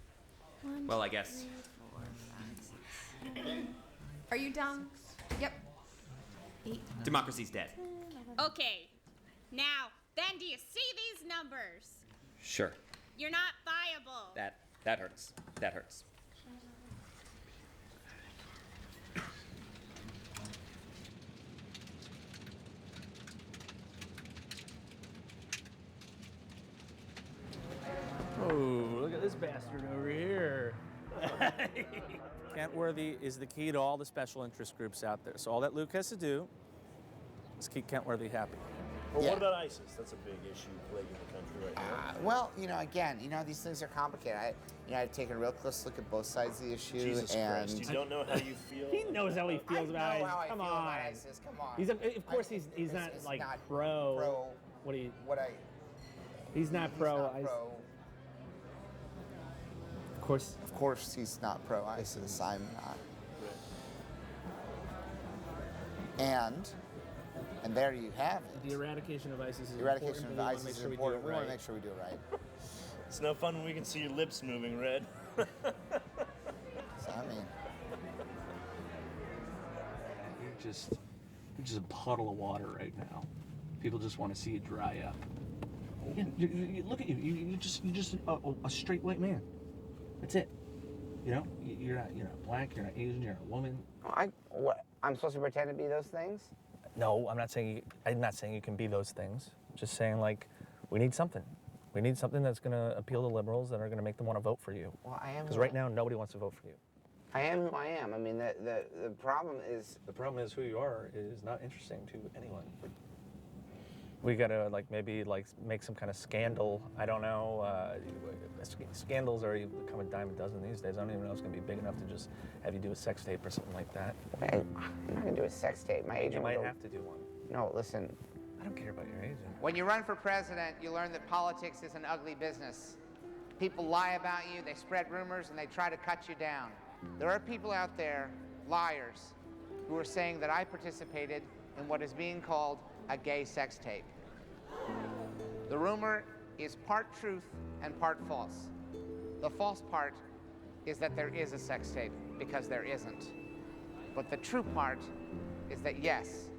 Well, I guess. Are you dumb? Yep. Democracy's dead. Okay. Now, Ben, do you see these numbers? Sure. You're not viable. That hurts. That hurts. Oh, look at this bastard over here. Kentworthy is the key to all the special interest groups out there. So all that Luke has to do is keep Kentworthy happy. Well, Yeah. what about ISIS? That's a big issue plaguing the country right now. Well, again, these things are complicated. I've taken a real close look at both sides of the issue. Jesus and Christ, you don't know how you feel? He knows how he feels about know it. how I Come feel on. about ISIS. Come on. Of course, he's not it's like not pro. What do you? He's not pro. Of course, he's not pro ISIS. I'm not. And there you have it. The eradication of ISIS is Eradication important. of We wanna ISIS make is sure we do important. it We want right. to make sure we do it right. It's no fun when we can see your lips moving, Red. So, I mean, You're just a puddle of water right now. People just want to see it dry up. You look at you. You're just a straight white man. That's it. You know, you're not black, you're not Asian, you're not a woman. I'm supposed to pretend to be those things? No, I'm not saying you can be those things. I'm just saying, like, we need something. We need something that's going to appeal to liberals that are going to make them want to vote for you. Well, I am. Because right now, nobody wants to vote for you. I am who I am. I mean, the problem is... The problem is who you are is not interesting to anyone. We gotta, like, maybe, like, make some kind of scandal. I don't know. Scandals are become a dime a dozen these days. I don't even know if it's gonna be big enough to just have you do a sex tape or something like that. Hey, I'm not gonna do a sex tape. My agent You might will- have to do one. No, listen. I don't care about your agent. When you run for president, you learn that politics is an ugly business. People lie about you, they spread rumors, and they try to cut you down. There are people out there, liars, who are saying that I participated in what is being called a gay sex tape. The rumor is part truth and part false. The false part is that there is a sex tape, because there isn't. But the true part is that, yes,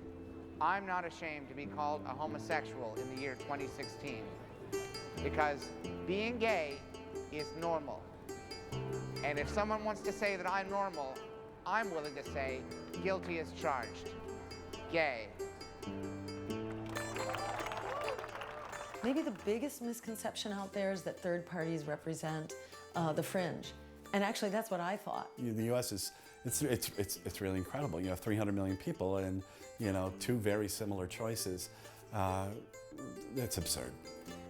I'm not ashamed to be called a homosexual in the year 2016, because being gay is normal. And if someone wants to say that I'm normal, I'm willing to say guilty as charged. Gay. Maybe the biggest misconception out there is that third parties represent the fringe. And actually, that's what I thought. The U.S. it's really incredible. You have 300 million people and, two very similar choices. It's absurd.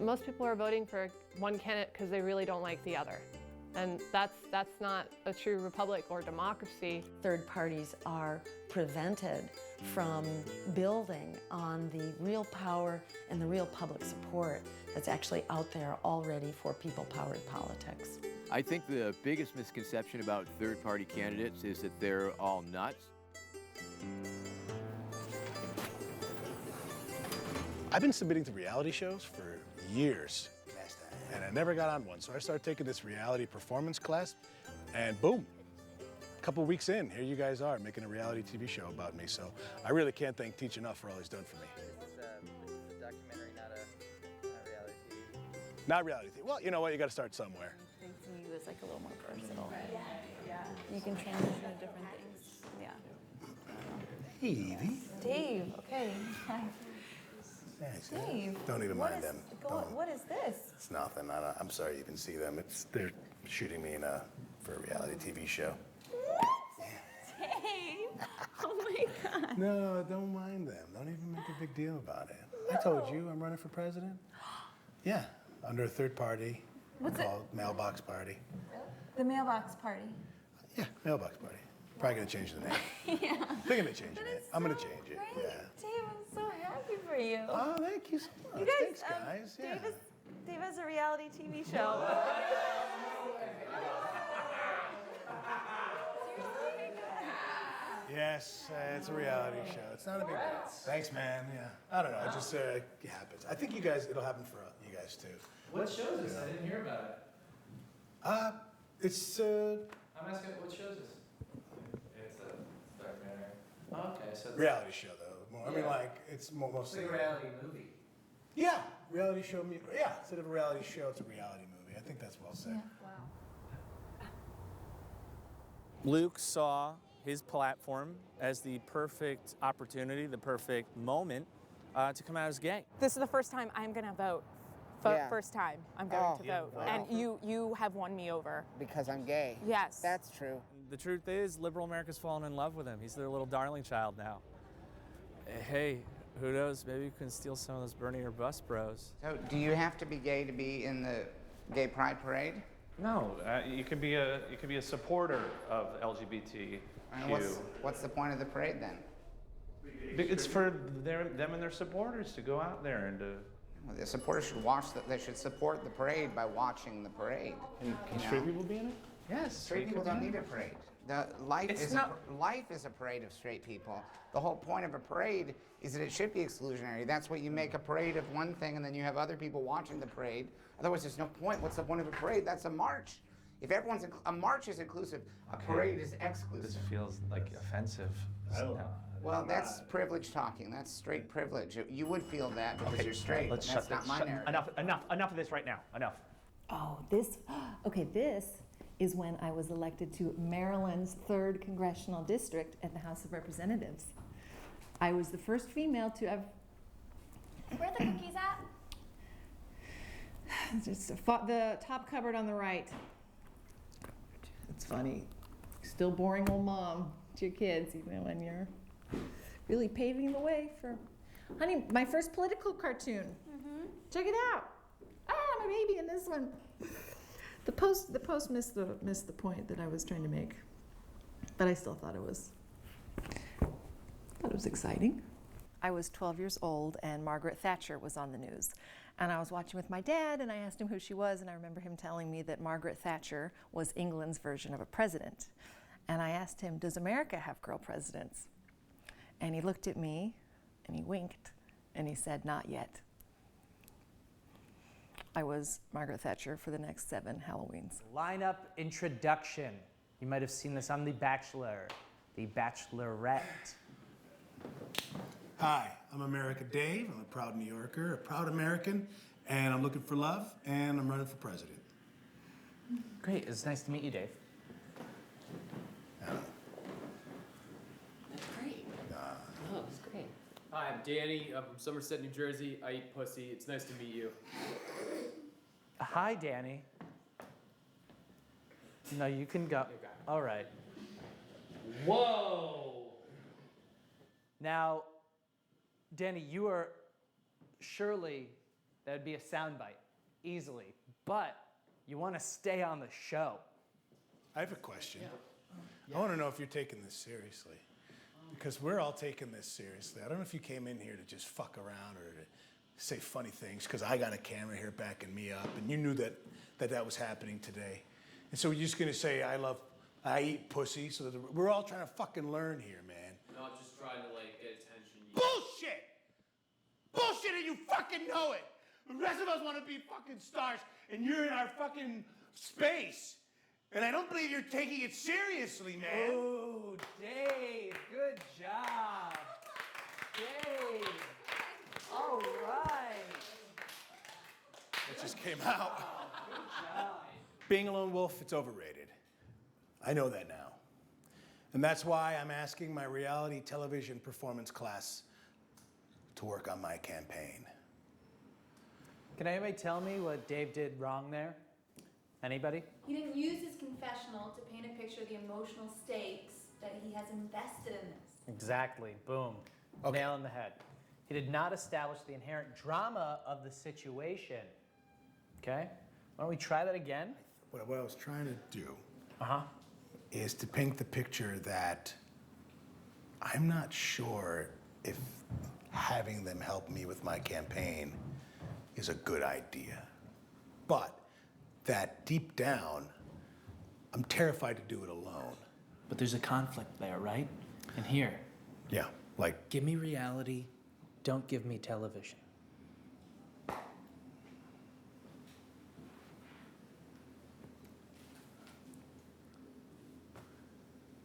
Most people are voting for one candidate because they really don't like the other. And that's not a true republic or democracy. Third parties are prevented from building on the real power and the real public support that's actually out there already for people-powered politics. I think the biggest misconception about third-party candidates is that they're all nuts. I've been submitting to reality shows for years, and I never got on one. So I started taking this reality performance class, and boom, a couple weeks in, here you guys are making a reality TV show about me. So I really can't thank Teach enough for all he's done for me. This is a documentary, not reality TV. Not reality TV. Well, you know what? You got to start somewhere. Thinking you as like a little more personal. Yeah. You can transition to different things. Yeah. Hey, Evie. Dave. Okay. Hi. Thanks. Dave. Don't even mind them. What is this? It's nothing. I'm sorry you even see them. They're shooting me for a reality TV show. Dave. Oh my God. No, don't mind them. Don't even make a big deal about it. I told you I'm running for president. Yeah, under a third party called Mailbox Party. The mailbox party. Yeah, Mailbox Party. Probably gonna change the name. Yeah. They're gonna change it. I'm gonna change it. Great. Yeah. Dave, I'm so happy for you. Oh, thank you so much. You guys, Thanks, guys. Yeah. Dave has a reality TV show. Yes, it's a reality show. It's not a big deal. Thanks, man. Yeah. I don't know. It just it happens. I think it'll happen for you guys too. What show is this? I didn't hear about it. It's I'm asking, what show is this? It's a documentary. Okay, so it's reality show though. I mean, like it's mostly a reality movie. Yeah, reality show. Yeah, instead of a reality show, it's a reality movie. I think that's well said. Wow. Luke saw his platform as the perfect opportunity, the perfect moment to come out as gay. This is the first time I'm going to vote. Yeah. First time I'm going to Yeah. vote. Wow. And you have won me over. Because I'm gay. Yes. That's true. The truth is, liberal America's fallen in love with him. He's their little darling child now. Hey, who knows? Maybe you can steal some of those Bernie or bust bros. So, do you have to be gay to be in the gay pride parade? No, you could be a supporter of LGBTQ. And what's the point of the parade then? It's for them and their supporters to go out there and to. Well, the supporters should they should support the parade by watching the parade. Can straight people be in it? Yes, straight people don't need a parade. Life is a parade of straight people. The whole point of a parade is that it should be exclusionary. That's why you make a parade of one thing and then you have other people watching the parade. Otherwise, there's no point. What's the point of a parade? That's a march. If a march is inclusive, a parade is exclusive. This feels like offensive. Well, that's privilege talking. That's straight privilege. You would feel that because you're straight. Let's That's not my narrative. Enough of this right now. Enough. Oh, this is when I was elected to Maryland's 3rd Congressional District at the House of Representatives. I was the first female to have... Where are the cookies at? Just the top cupboard on the right. It's funny. Still boring old mom to your kids, even when you're really paving the way for... Honey, my first political cartoon. Check it out. Ah, my baby in this one. The post missed the point that I was trying to make, but I still thought it was exciting. I was 12 years old, and Margaret Thatcher was on the news. And I was watching with my dad, and I asked him who she was, and I remember him telling me that Margaret Thatcher was England's version of a president. And I asked him, does America have girl presidents? And he looked at me, and he winked, and he said, not yet. I was Margaret Thatcher for the next 7 Halloweens. Lineup introduction. You might have seen this on The Bachelor, The Bachelorette. Hi, I'm America Dave. I'm a proud New Yorker, a proud American, and I'm looking for love, and I'm running for president. Great, it's nice to meet you, Dave. That's great. Oh, it's great. Hi, I'm Danny. I'm from Somerset, New Jersey. I eat pussy. It's nice to meet you. Hi, Danny. No, you can go. All right. Whoa! Now, Danny, you are surely, that would be a soundbite, easily, but you want to stay on the show. I have a question. I want to know if you're taking this seriously. Because we're all taking this seriously. I don't know if you came in here to just fuck around or to say funny things, because I got a camera here backing me up, and you knew that was happening today. And so you're just going to say, I eat pussy, so that we're all trying to fucking learn here, man. Not just trying to, like, get attention. Bullshit! Bullshit, and you fucking know it! The rest of us want to be fucking stars, and you're in our fucking space. And I don't believe you're taking it seriously, man. Oh, Dave, good job. Dave. All right. It just came out. Good job. Being a lone wolf, it's overrated. I know that now. And that's why I'm asking my reality television performance class to work on my campaign. Can anybody tell me what Dave did wrong there? Anybody? He didn't use his confessional to paint a picture of the emotional stakes that he has invested in this. Exactly. Boom. Okay. Nail on the head. He did not establish the inherent drama of the situation. Okay? Why don't we try that again? What I was trying to do is to paint the picture that I'm not sure if having them help me with my campaign is a good idea. But that deep down, I'm terrified to do it alone. But there's a conflict there, right? And here. Yeah, like... Give me reality, don't give me television.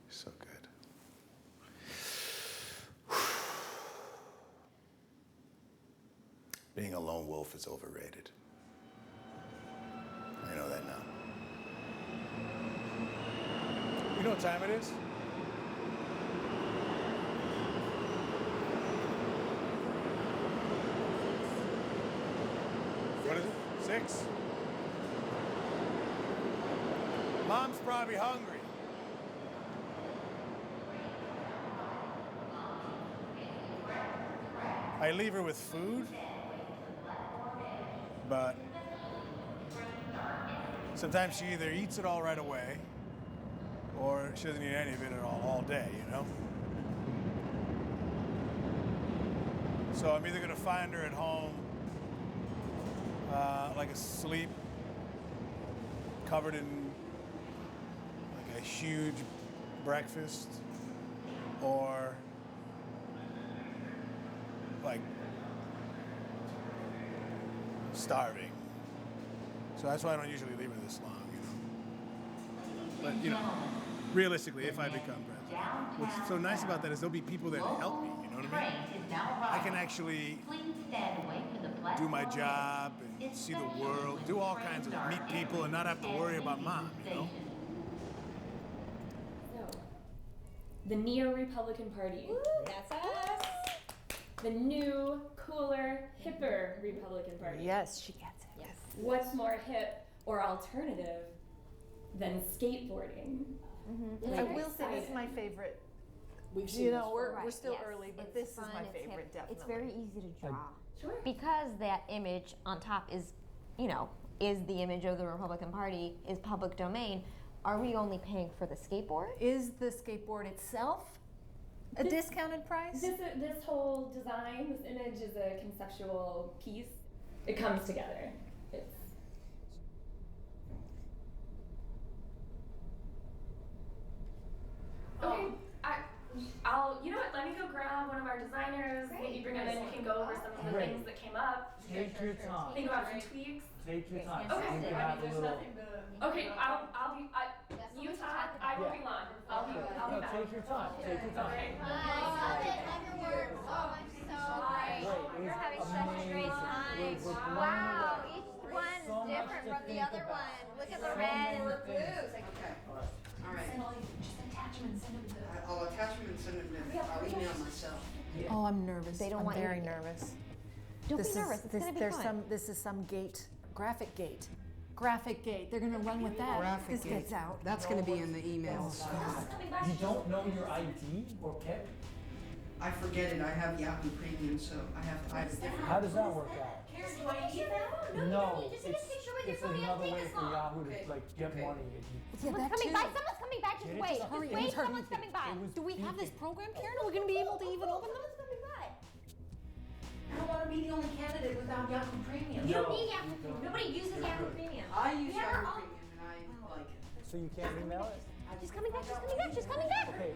So good. Being a lone wolf is overrated. I know that now. You know what time it is? What is it? 6? Mom's probably hungry. I leave her with food, but sometimes she either eats it all right away, or she doesn't eat any of it at all day, you know? So I'm either gonna find her at home, like asleep, covered in like a huge breakfast, or like starving. So that's why I don't usually leave her this long, you know. But, you know, realistically, if I become president, what's so nice about that is there'll be people there to help me, you know what I mean? I can actually do my job and see the world, do all kinds of, meet people and not have to worry about mom, you know? The Neo-Republican Party. Ooh, that's us. The new, cooler, hipper Republican Party. Yes, she gets it. Yes. What's more hip or alternative than skateboarding? I will say this is my favorite. We've seen You this know, we're before. still Yes, early, but it's this is fun, my it's hip. favorite, definitely. It's very easy to draw. Sure. Because that image on top is, you know, is the image of the Republican Party, is public domain. Are we only paying for the skateboard? Is the skateboard itself a discounted price? This whole design, this image is a conceptual piece. It comes together. It's okay. I'll. You know what? Let me go grab one of our designers. Maybe bring them in. We can go over some of the things that came up. Take your time. Think about some tweaks. Take your time. Okay. You can have a little. Okay. I'll be. You talk. I won't be long. I'll be No, back. take your time. Take your time. Okay. You're having such a great time. Wow, each one's different from the other one. Look at the red and the blue. All right. Just attachments. I'll attach them and send them in. I'll email myself. Oh, I'm nervous. They don't I'm want you very to- nervous. Don't This be is- nervous. It's this- gonna be there's fun. This is some gate, graphic gate. Graphic gate. They're gonna run with that. Graphic This gate. gets out. That's going to be in the emails. You don't know your ID or PIP? I forget it. I have Yahoo Premium, so I have a different. How does that work out? Do I need that? No, just take a picture with your it's phone. You another don't way take for this long. Yahoo to like get money. Someone's coming by. Someone's coming by. Just wait. Just hurry. wait. It's hurry. Someone's coming by. Do we have this program, Karen? Are we gonna be able to even open them? Someone's coming by. I don't want to be the only candidate without Yahoo Premium. You don't need Yahoo Premium. Nobody uses Yahoo Premium. I use We have our Yahoo own- Premium and I like it. So you can't email it? She's coming back. She's coming back. She's coming back. Okay.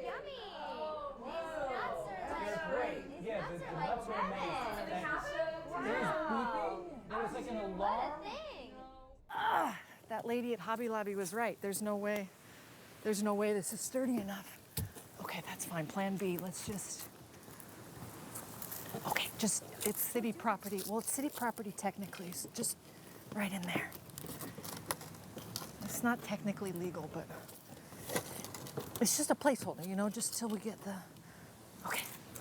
Yummy. These nuts are They're great. Yeah, the nuts are amazing. There's beeping. There was like an alarm. That lady at Hobby Lobby was right. There's no way. There's no way this is sturdy enough. Okay, that's fine. Plan B. Let's just. Okay, just it's city property. Well, it's city property technically. It's just right in there. It's not technically legal, but it's just a placeholder, you know, just till we get the.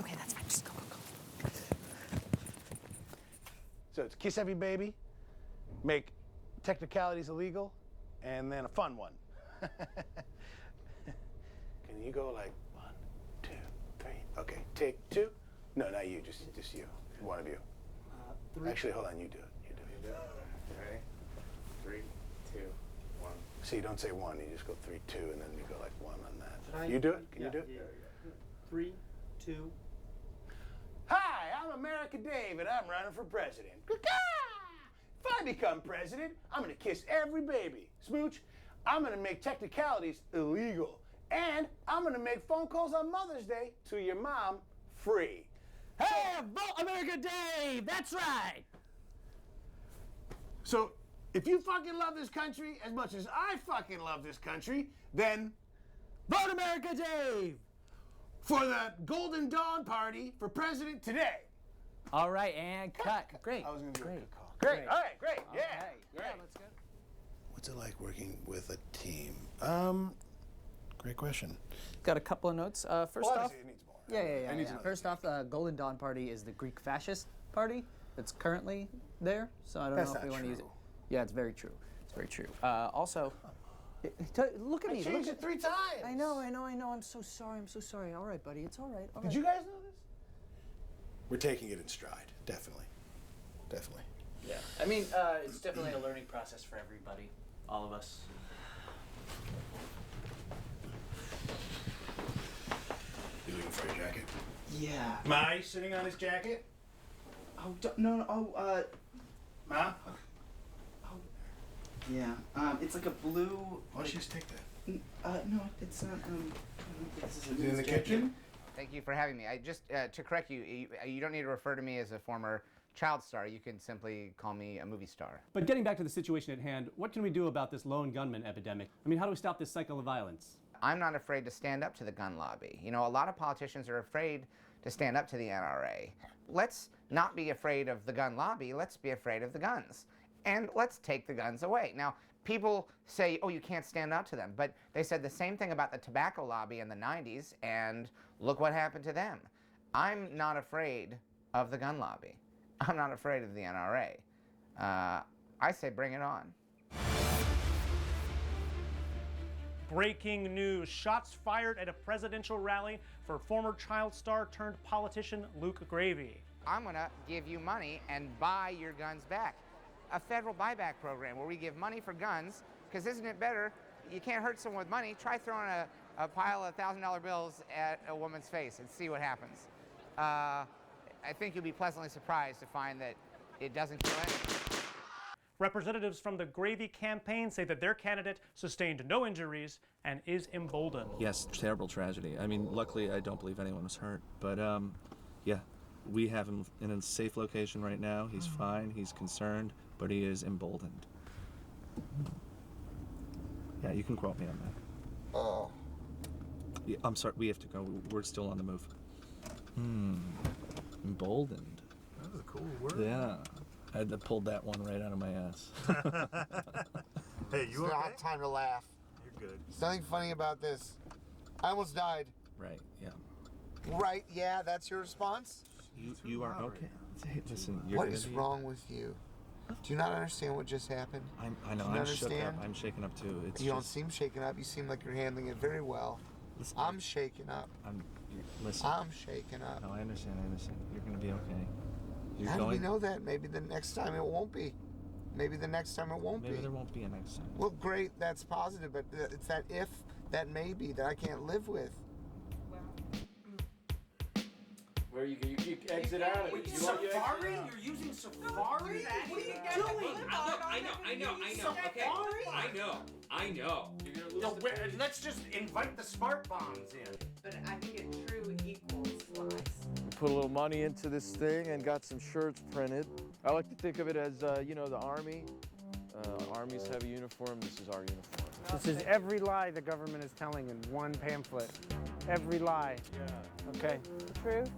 Okay, that's fine. Just go. So it's kiss every baby, make technicalities illegal, and then a fun one. Can you go like 1, 2, 3? Okay, take 2. No, not you. Just you. One of you. 3. Actually, hold on. You do it. You do it. Ready? 3, 2, 1. So you don't say 1. You just go 3, 2, and then you go like 1 on that. Should I- You do it? Can you do it? Yeah. 3, 2. Hi, I'm America Dave, and I'm running for president. If I become president, I'm gonna kiss every baby. Smooch, I'm gonna make technicalities illegal. And I'm gonna make phone calls on Mother's Day to your mom free. Hey, vote America Dave! That's right! So, if you fucking love this country as much as I fucking love this country, then Vote America Dave! for the Golden Dawn Party for president today. All right, and cut. Great. I was gonna do a Great. good call. Great. All right, great. Yeah. Okay. Yeah, that's good. What's it like working with a team? Great question. Got a couple of notes. First Well, off, obviously it needs more. yeah. It needs another First off, Golden Dawn Party is the Greek fascist party that's currently there. So I don't That's know if we not want to use it. true. Yeah, it's very true. It's very true. Also, look at I me. changed Look it 3 times. I know. I'm so sorry. All right, buddy. It's all right. Did you guys know this? We're taking it in stride. Definitely. Yeah, I mean, it's definitely a learning process for everybody, all of us. You looking for your jacket? Yeah. Mai sitting on his jacket? Oh, no. Ma? Yeah. It's like a blue. Why don't you just take that? No, it's not. This is Is it in the kitchen? Thank you for having me. I just to correct you, you don't need to refer to me as a former child star. You can simply call me a movie star. But getting back to the situation at hand, what can we do about this lone gunman epidemic? I mean, how do we stop this cycle of violence? I'm not afraid to stand up to the gun lobby. You know, a lot of politicians are afraid to stand up to the NRA. Let's not be afraid of the gun lobby. Let's be afraid of the guns. And let's take the guns away. Now, people say, oh, you can't stand up to them. But they said the same thing about the tobacco lobby in the 90s, and look what happened to them. I'm not afraid of the gun lobby. I'm not afraid of the NRA. I say bring it on. Breaking news. Shots fired at a presidential rally for former child star turned politician Luke Gravy. I'm gonna give you money and buy your guns back. A federal buyback program where we give money for guns, because isn't it better? You can't hurt someone with money. Try throwing a pile of $1,000 bills at a woman's face and see what happens. I think you'll be pleasantly surprised to find that it doesn't kill anyone. Representatives from the Gravy campaign say that their candidate sustained no injuries and is emboldened. Yes, terrible tragedy. I mean, luckily I don't believe anyone was hurt, but yeah, we have him in a safe location right now. He's fine, he's concerned, but he is emboldened. Yeah, you can quote me on that. Oh. Yeah, I'm sorry, we have to go. We're still on the move. Emboldened. That was a cool word. Yeah. I had to pull that one right out of my ass. Hey, It's not time to laugh. You're good. There's nothing funny about this. I almost died. Right, yeah. Right, yeah, that's your response? You are okay. Hey, listen, you're What gonna is be- wrong with you? Do you not understand what just happened? I know, Do you I'm shook up. understand? I'm shaken up too. It's You don't just, seem shaken up. You seem like you're handling it very well. Listen, I'm shaken up. listen. I'm shaken up. No, I understand. You're gonna be okay. You're How do we going. know that? Maybe the next time it won't be. Maybe the next time it won't Maybe be. there won't be a next time. Well, great. That's positive, but it's that if, that maybe that I can't live with. Where you exit out? You want your exit Safari? out. You're using Safari? What are you doing? I know. Okay, I know. No, let's just invite the smart bombs in. But I think a true equals lies. Put a little money into this thing and got some shirts printed. I like to think of it as, you know, the Army. Armies have a uniform. This is our uniform. This is every lie the government is telling in one pamphlet. Every lie. Yeah. Okay. Truth.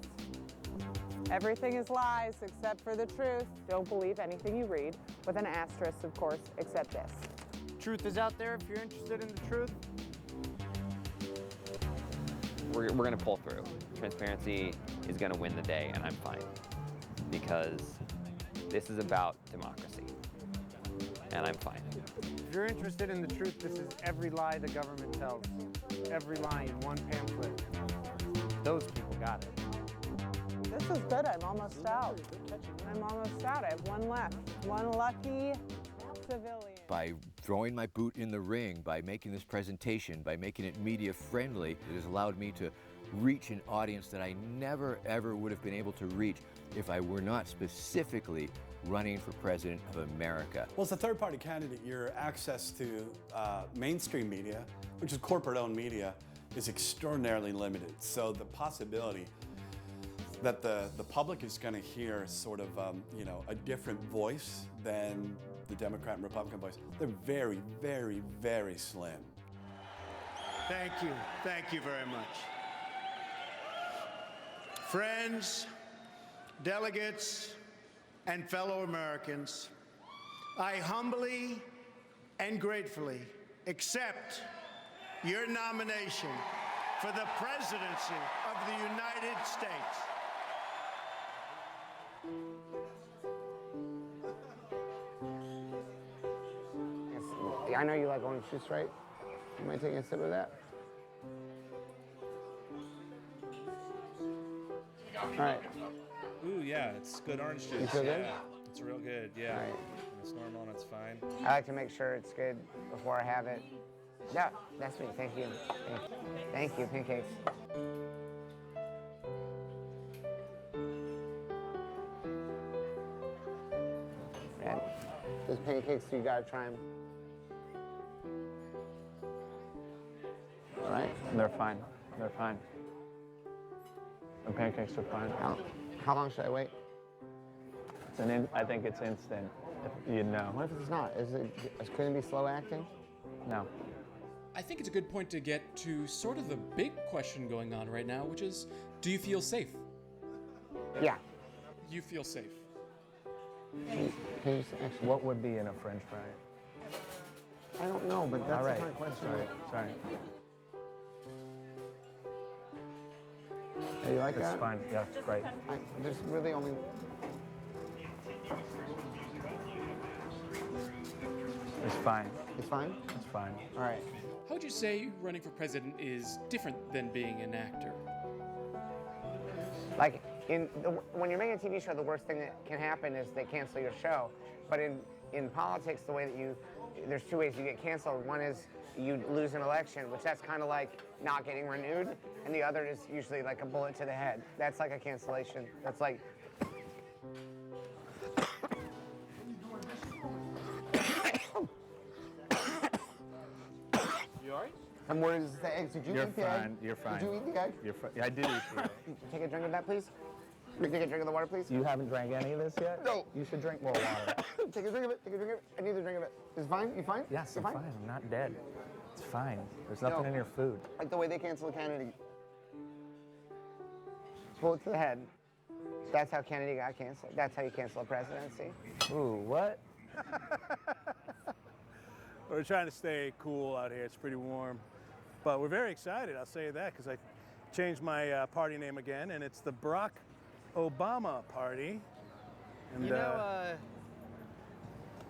Everything is lies except for the truth. Don't believe anything you read, with an asterisk, of course, except this. Truth is out there if you're interested in the truth. We're going to pull through. Transparency is going to win the day, and I'm fine. Because this is about democracy. And I'm fine. If you're interested in the truth, this is every lie the government tells. Every lie in one pamphlet. Those people got it. This is good. I'm almost out. I'm almost out. I have one left. One lucky civilian. By throwing my boot in the ring, by making this presentation, by making it media friendly, it has allowed me to reach an audience that I never ever would have been able to reach if I were not specifically running for president of America. Well, as a third-party candidate, your access to mainstream media, which is corporate-owned media, is extraordinarily limited. So the possibility that the public is going to hear sort of, you know, a different voice than the Democrat and Republican voice, they're very, very, very slim. Thank you. Thank you very much. Friends, delegates, and fellow Americans, I humbly and gratefully accept your nomination for the presidency of the United States. I know you like orange juice, right? You mind taking a sip of that? All right. Ooh, yeah, it's good orange juice. You feel good? Yeah, it's real good, yeah. All right. It's normal and it's fine. I like to make sure it's good before I have it. Yeah, that's me. Thank you. Thank you, pancakes. Red, those pancakes, you gotta try them. All right? They're fine. They're fine. The pancakes are fine. How long should I wait? I think it's instant. If you know. What if it's not? Couldn't it be slow acting? No. I think it's a good point to get to sort of the big question going on right now, which is, do you feel safe? Yeah. You feel safe. Can you actually, What would be in a French fry? I don't know, but that's All right. the kind of question. Sorry. Hey, you like It's that? fine. Yeah, great. There's really only. It's fine. It's fine? It's fine. All right. How would you say running for president is different than being an actor? Like, when you're making a TV show, the worst thing that can happen is they cancel your show. But in politics, the way that there's two ways you get canceled. One is you lose an election, which that's kind of like not getting renewed. And the other is usually like a bullet to the head. That's like a cancellation. That's like. You alright? I'm worried it's the eggs. Did you You're eat the egg? fine. You're fine. Did you eat the egg? You're fine. Yeah, I did eat the egg. Take a drink of that, please. Take a drink of the water, please. You haven't drank any of this yet? No. You should drink more water. Take a drink of it. Take a drink of it. I need a drink of it. Is it fine? You fine? Yes, you I'm fine. I'm not dead. It's fine. There's nothing in your food. Like the way they cancel Kennedy. Bullet to the head. That's how Kennedy got canceled. That's how you cancel a presidency. Ooh, what? We're trying to stay cool out here. It's pretty warm. But we're very excited, I'll say that, because I changed my party name again, and it's the Barack Obama Party. And, you know,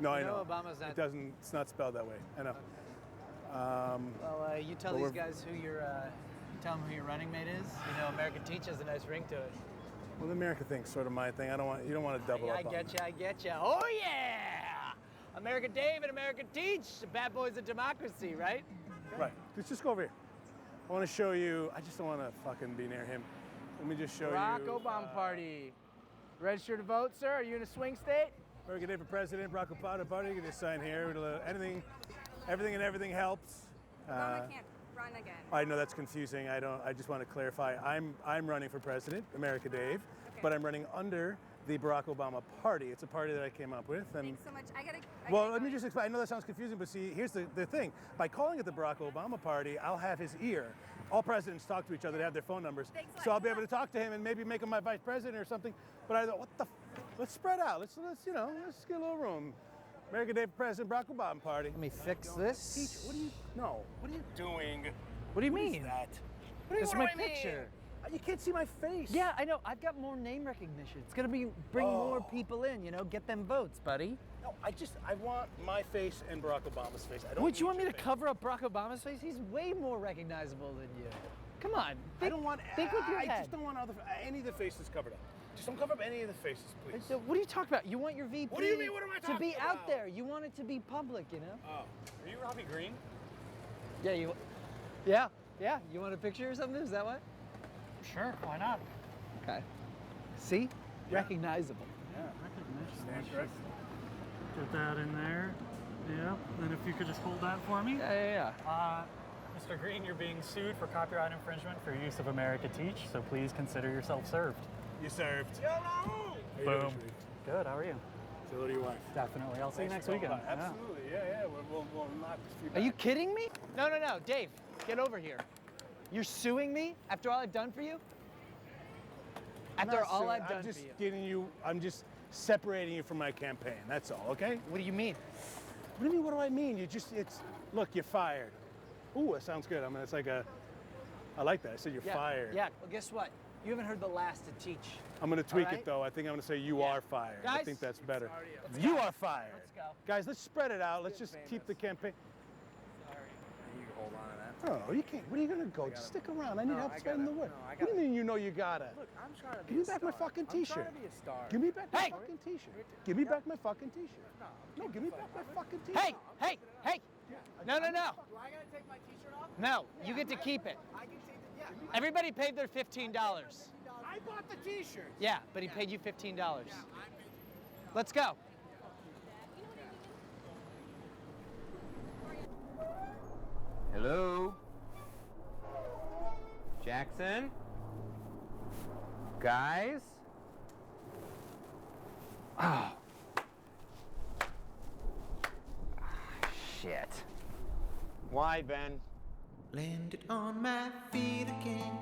no, I you know. Obama's not. It's not spelled that way. I know. Well, you tell but these we're- guys who you tell them who your running mate is. You know, American Teach has a nice ring to it. Well, the America thing's sort of my thing. You don't want to double I up on get you. I get you. Oh yeah, American Dave and American Teach, bad boys of democracy, right? Right. Let's just go over here. I want to show you. I just don't want to fucking be near him. Let me just show Barack you. Obama Party. Register to vote, sir? Are you in a swing state? American Day for President, Barack Obama Party. You can just sign here. Everything and everything helps. Obama can't run again. I know that's confusing. I just want to clarify. I'm running for president, America Dave, but I'm running under the Barack Obama Party. It's a party that I came up with. And Thanks so much. well, let me just explain. I know that sounds confusing, but see, here's the thing. By calling it the Barack Obama Party, I'll have his ear. All presidents talk to each other. They have their phone numbers. So I'll be able to talk to him and maybe make him my vice president or something. But I thought, let's spread out. Let's get a little room. American Day for President, Barack Obama Party. Let me fix this. Teacher, what are you doing? What do you mean? What is that? This is What my do I mean? picture. You can't see my face. Yeah, I know. I've got more name recognition. It's gonna bring more people in. You know, get them votes, buddy. No, I want my face and Barack Obama's face. I don't Would you want me need to your cover up Barack Obama's face? He's way more recognizable than you. Come on. I don't want. Think with your I head. just don't want any of the faces covered up. Just don't cover up any of the faces, please. So what are you talking about? You want your VP What do you mean? What am I to talking be out about? there. You want it to be public, you know? Oh, are you Robbie Green? Yeah, you want a picture or something? Is that what? Sure, why not? Okay. See? Recognizable. Yeah, recognition. Get that in there. Yeah. And if you could just hold that for me. Yeah. Mr. Green, you're being sued for copyright infringement for use of America Teach, so please consider yourself served. You served. Boom. Good, how are you? So what do you want? Definitely. I'll see you Thanks next for weekend. calling by. Absolutely. Yeah. We'll knock this few Are you back. kidding me? No, Dave, get over here. You're suing me after all I've done for you? After all I've done I'm just for you. getting you. I'm just separating you from my campaign. That's all. Okay? What do you mean? What do you mean? What do I mean? Look, you're fired. Ooh, that sounds good. I mean, it's like I like that. I said you're fired. Yeah, well, guess what? You haven't heard the last to Teach. I'm going to tweak All right? it, though. I think I'm going to say you are fired. I Guys, think that's better. Let's You go. are fired. Let's go. Guys, let's spread it out. Let's just keep the campaign. You can hold on to that. Oh, you can't. Where are you going to go? Just stick around. I need help spreading the word. What do you mean you know you got to? Look, I'm trying to be Give me a back my star. fucking I'm t-shirt. trying to be a star. Give me back my Hey! fucking t-shirt. Give me back my fucking t-shirt. No, give me back my fucking t-shirt. Hey! No. Do I gotta take my t-shirt off? No, you get to keep it. I can take the, yeah. Everybody paid their $15. I bought the t-shirt. Yeah, but he paid you $15. Let's go. Hello? Jackson? Guys? Oh. Shit. Why, Ben? Landed on my feet again.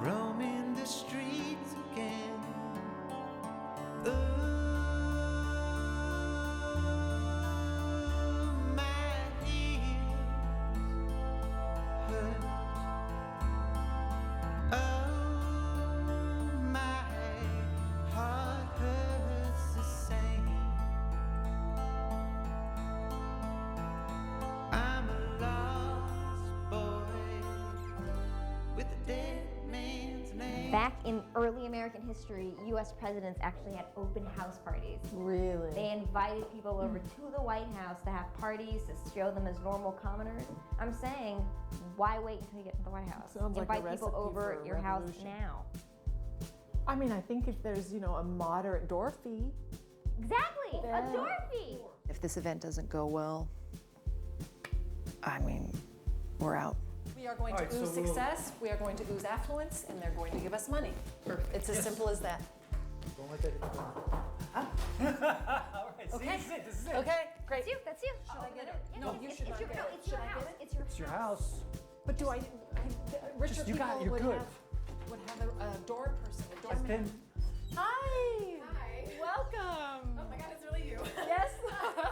Roaming the streets again. Ooh. Back in early American history, U.S. presidents actually had open house parties. Really? They invited people over to the White House to have parties to show them as normal commoners. I'm saying, why wait until you get to the White House? Sounds like a Invite people recipe over for at a your house revolution. now. I mean, I think if there's, a moderate door fee. Exactly, a door fee. If this event doesn't go well, I mean, we're out. We are going to ooze success, we are going to ooze affluence, and they're going to give us money. It's as simple as that. Don't let that get All right, okay. This is it. Okay, great. That's you. Should I get it? Yeah, No, you should not get it. It's your house. It's your house. But do I richer You got it, people you're would good. have a door person, a doorman. Hi. Hi. Welcome. Oh my God, it's really you. Yes.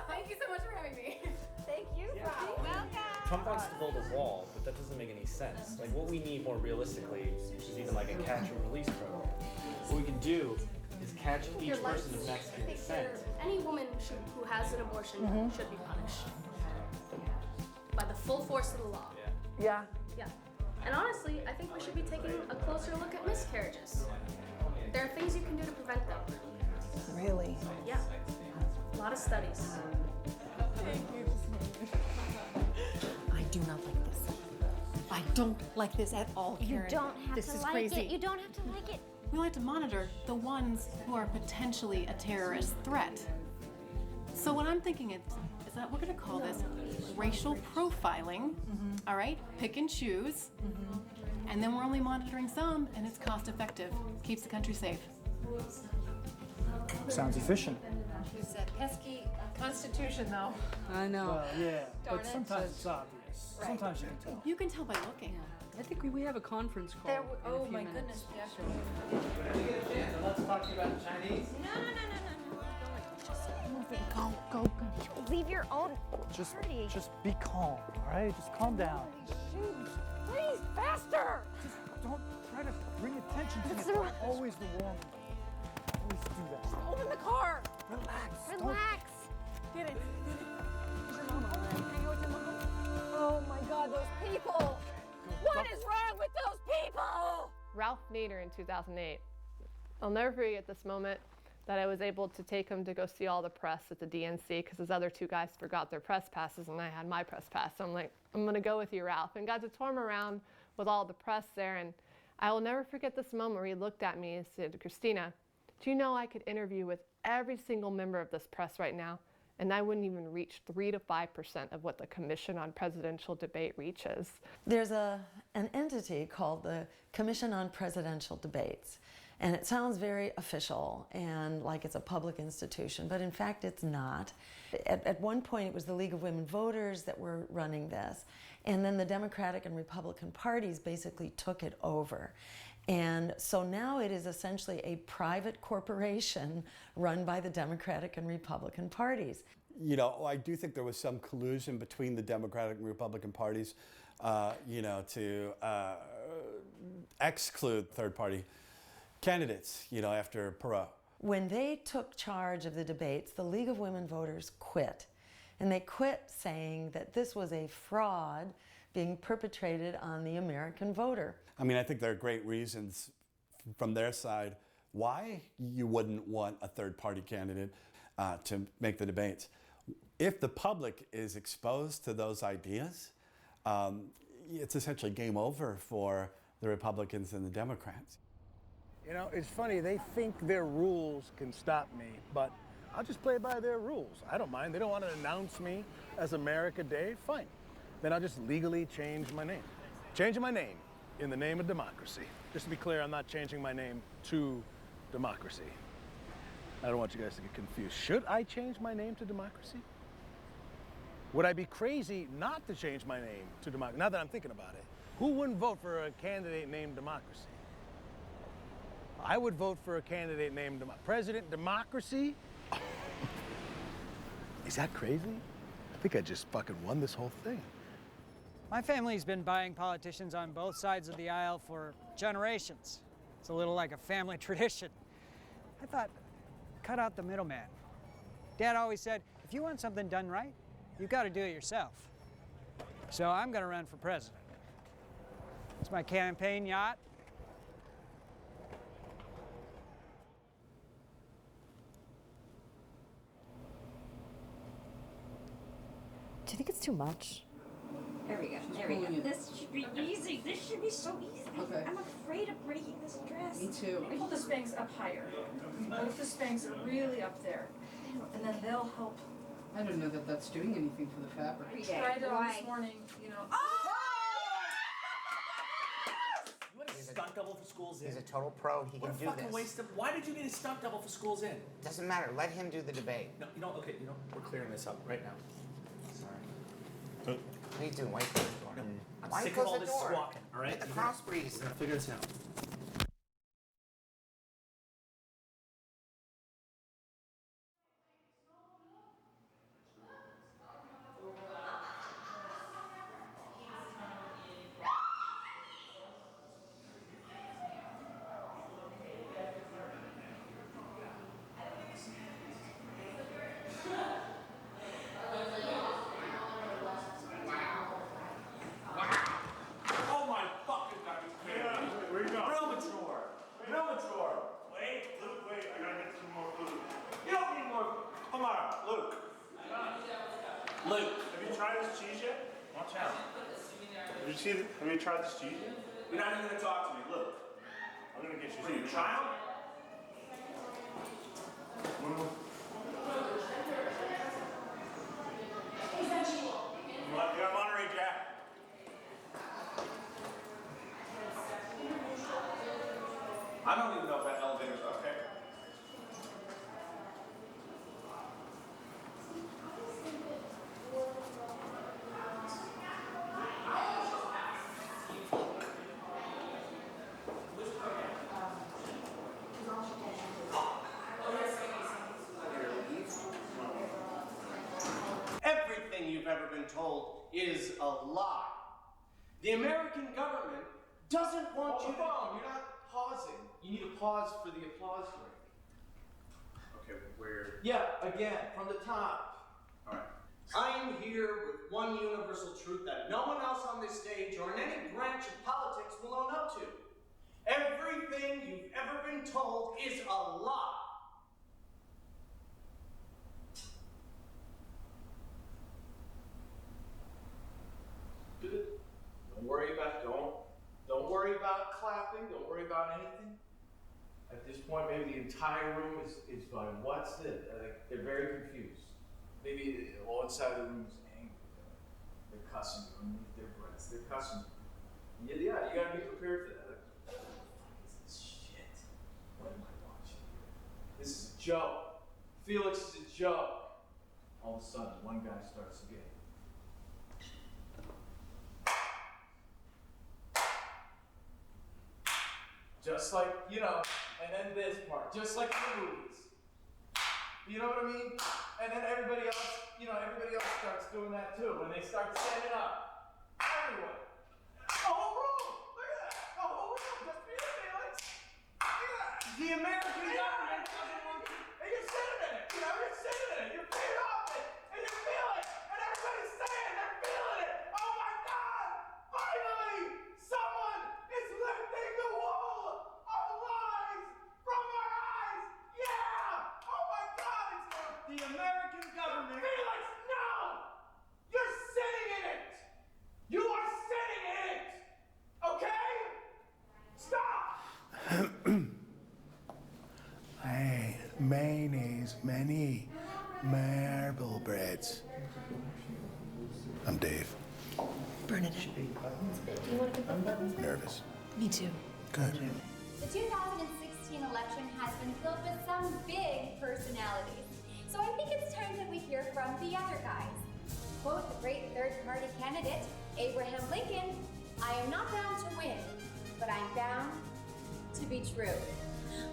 Thank you so much for having me. Thank you. Welcome. Trump wants to build a wall, but that doesn't make any sense. Like, what we need more realistically is even like a catch and release program. What we can do is catch each person of Mexican descent. Any woman who has an abortion should be punished by the full force of the law. Yeah. Yeah. And honestly, I think we should be taking a closer look at miscarriages. There are things you can do to prevent them. Really? Yeah. A lot of studies. I do not like this. I don't like this at all, Karen. You don't have this to is like crazy. it. You don't have to like it. We like to monitor the ones who are potentially a terrorist threat. So what I'm thinking is that we're going to call this racial profiling, all right? Pick and choose, and then we're only monitoring some, and it's cost effective. Keeps the country safe. Sounds efficient. It's that pesky Constitution, though. I know. Well, yeah, Darn but it. sometimes it's obvious. Right. Sometimes you can tell. You can tell by looking. I think we have a conference call. in a Oh few my minutes. goodness, yeah. Let's talk to you about the Chinese. Go. Leave your own party. Just be calm, all right? Just calm down. Please, faster! Just don't try to bring attention to It's yourself. the- Always the wrong. Always do that. Open the car. Relax. Relax. Get it. Is your mom home? Hang out with your mom? Oh my God, those people! What is wrong with those people? Ralph Nader in 2008. I'll never forget this moment that I was able to take him to go see all the press at the DNC because his other two guys forgot their press passes and I had my press pass. So I'm like, I'm going to go with you, Ralph. And got to tour him around with all the press there. And I will never forget this moment where he looked at me and said, Christina, do you know I could interview with every single member of this press right now and I wouldn't even reach 3 to 5% of what the Commission on Presidential Debate reaches. There's an entity called the Commission on Presidential Debates. And it sounds very official and like it's a public institution, but in fact it's not. At one point it was the League of Women Voters that were running this, and then the Democratic and Republican parties basically took it over. And so now it is essentially a private corporation run by the Democratic and Republican parties. You know, I do think there was some collusion between the Democratic and Republican parties, to exclude third-party candidates, after Perot. When they took charge of the debates, the League of Women Voters quit. And they quit saying that this was a fraud being perpetrated on the American voter. I mean, I think there are great reasons from their side why you wouldn't want a third-party candidate to make the debates. If the public is exposed to those ideas, it's essentially game over for the Republicans and the Democrats. You know, it's funny, they think their rules can stop me, but I'll just play by their rules. I don't mind. They don't want to announce me as America Day, fine. Then I'll just legally change my name. Changing my name in the name of democracy. Just to be clear, I'm not changing my name to democracy. I don't want you guys to get confused. Should I change my name to democracy? Would I be crazy not to change my name to democracy? Now that I'm thinking about it. Who wouldn't vote for a candidate named democracy? I would vote for a candidate named President Democracy. Is that crazy? I think I just fucking won this whole thing. My family's been buying politicians on both sides of the aisle for generations. It's a little like a family tradition. I thought, cut out the middleman. Dad always said, if you want something done right, you've got to do it yourself. So I'm going to run for president. It's my campaign yacht. too much. There we go. There we go. This should be easy. This should be so easy. Okay. I'm afraid of breaking this dress. Me too. Pull the Spanx up higher. What if the Spanx are really up there? And then they'll help. I don't know that that's doing anything for the fabric. Tried it on this morning, you know. Oh! You want a stunt double for Schools In? He's a total pro. He What can a do fucking this. waste of. Why did you need a stunt double for Schools In? Doesn't matter. Let him do the debate. No, okay, we're clearing this up right now. Sorry. What are you doing? Why you close the door? I'm Why sick close of all the this door? squawking, all right? Get the cross breeze. We're gonna figure this out. Have you tried this cheese yet? You're not even gonna talk to me. Look, I'm gonna get you. What are you, a child? You're Monterey Jack. I don't even know if that elevator's okay. Everything you've ever been told is a lie. The American government doesn't want you to... You're not pausing. You need to pause for the applause break. Okay, where? Yeah, again, from the top. All right. I am here with one universal truth that no one else on this stage or in any branch of politics will own up to. Everything you've ever been told is a lie. Good. Don't worry about clapping. Don't worry about anything. At this point, maybe the entire room is going, what's this? They're very confused. Maybe one side of the room is angry. They're cussing underneath their breaths. They're cussing. Yeah, you gotta be prepared for that. What is this shit? What am I watching here? This is a joke. Felix is a joke. All of a sudden, one guy starts again. Just like, and then this part, just like in the movies. You know what I mean? And then everybody else starts doing that too. When they start standing up. Everyone. The whole room! Look at that! The whole room! Just be Felix! Look at that! The American government doesn't want you. And you're sitting in it! You're sitting in it! You're feeding off it! And you feel it! And everybody's saying they're feeling it! Oh my God! Finally! Someone is lifting the wool of lies from our eyes! Yeah! Oh my God! It's the American government. Felix, no! You're sitting in it! You are sitting in it! Okay? Stop! Hey, mayonnaise, many marble breads. I'm Dave. Bernadette. Nervous. Me too. Good. The 2016 election has been filled with some big personalities. So I think it's time that we hear from the other guys. Quote the great third-party candidate, Abraham Lincoln, "I am not bound to win, but I'm bound to be true."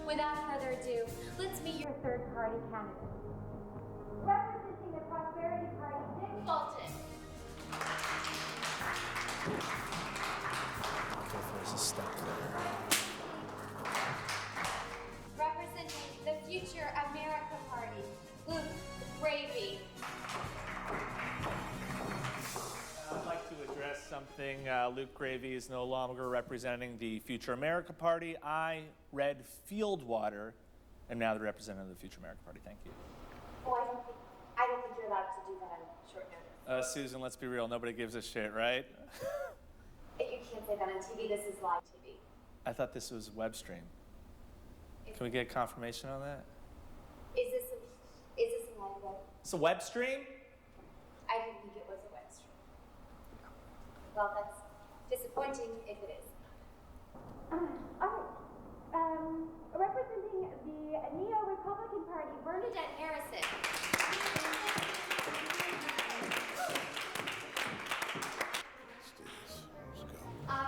Without further ado, let's meet your third-party candidate. Representing the Prosperity Party, Dick Fulton. Okay, there's a step there. Representing the Future America Party, Luke Gravy. I'd like to address something. Luke Gravy is no longer representing the Future America Party. I, Red Fieldwater, am now the representative of the Future America Party. Thank you. Oh, I don't think you're allowed to do that on short notice. Susan, let's be real. Nobody gives a shit, right? You can't say that on TV. This is live TV. I thought this was web stream. Can we get confirmation on that? Is this a live web? It's a web stream? I didn't think it was a web stream. Well, that's disappointing if it is. Representing the Neo-Republican Party, Bernadette Harrison.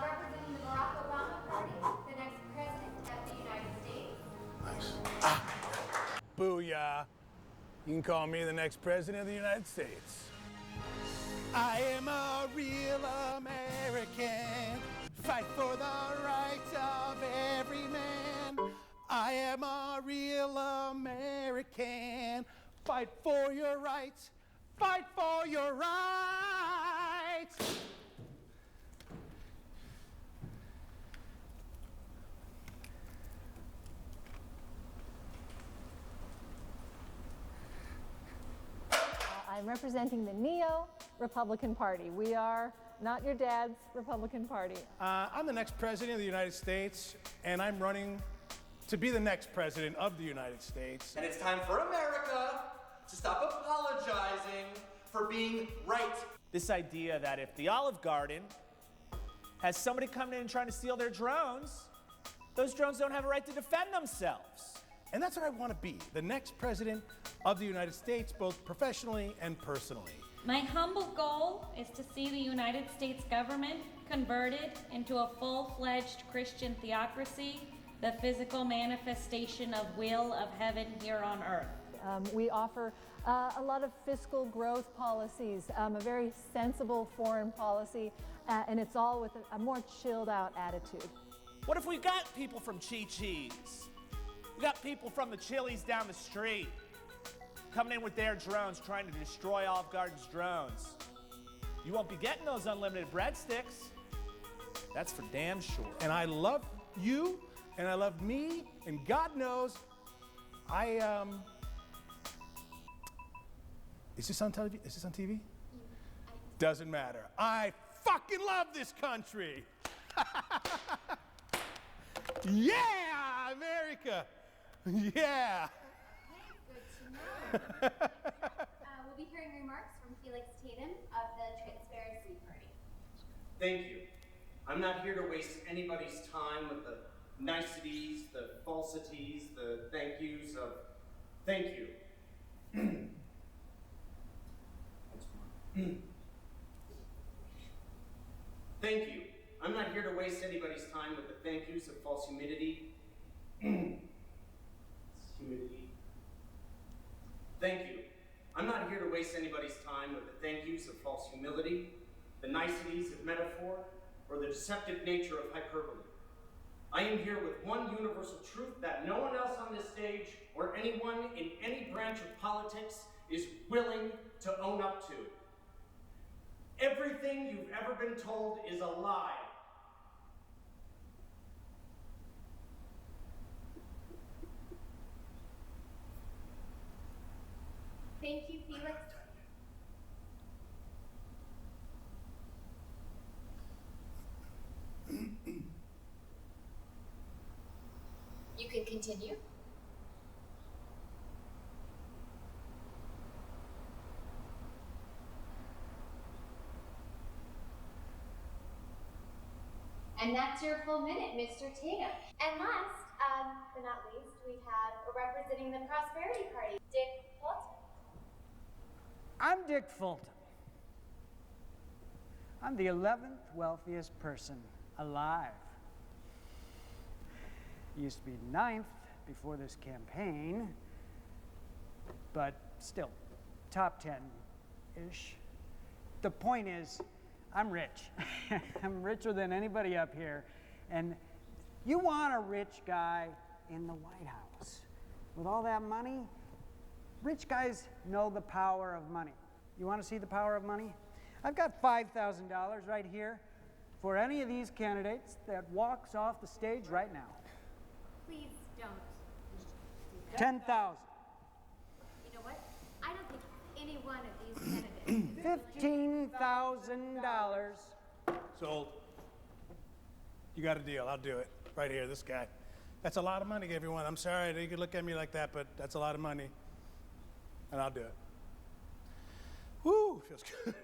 Representing the Barack Obama Party, the next president of the United States. Nice. Booyah. You can call me the next president of the United States. I am a real American. Fight for the rights of every man. I am a real American. Fight for your rights. Fight for your rights. I'm representing the Neo-Republican Party. We are not your dad's Republican Party. I'm the next president of the United States, and I'm running to be the next president of the United States. And it's time for America to stop apologizing for being right. This idea that if the Olive Garden has somebody coming in and trying to steal their drones, those drones don't have a right to defend themselves. And that's what I want to be, the next president of the United States, both professionally and personally. My humble goal is to see the United States government converted into a full-fledged Christian theocracy, the physical manifestation of will of heaven here on earth. We offer a lot of fiscal growth policies, a very sensible foreign policy, and it's all with a more chilled out attitude. What if we got people from Chi-Chi's? We got people from the Chili's down the street coming in with their drones, trying to destroy Olive Garden's drones. You won't be getting those unlimited breadsticks. That's for damn sure. And I love you, and I love me, and God knows, Is this on television? Is this on TV? Doesn't matter. I fucking love this country. Yeah, America. Yeah. Good to know. We'll be hearing remarks from Felix Tatum of the Transparency Party. Thank you. I'm not here to waste anybody's time with the niceties, the falsities, the thank yous of thank you. Thank you. I'm not here to waste anybody's time with the thank yous of false humidity. Humidity. Thank you. I'm not here to waste anybody's time with the thank yous of false humility, the niceties of metaphor, or the deceptive nature of hyperbole. I am here with one universal truth that no one else on this stage or anyone in any branch of politics is willing to own up to. Everything you've ever been told is a lie. Thank you, Felix. You can continue. And that's your full minute, Mr. Tatum. And last, but not least, we have representing the Prosperity Party, Dick Fulton. I'm Dick Fulton. I'm the 11th wealthiest person alive. Used to be 9th before this campaign, but still, top 10-ish. The point is, I'm rich. I'm richer than anybody up here. And you want a rich guy in the White House. With all that money, rich guys know the power of money. You want to see the power of money? I've got $5,000 right here for any of these candidates that walks off the stage right now. Please don't. 10,000. You know what? I don't think any one of these candidates $15,000. Sold. You got a deal. I'll do it. Right here, this guy. That's a lot of money, everyone. I'm sorry that you could look at me like that, but that's a lot of money. And I'll do it. Woo, feels good.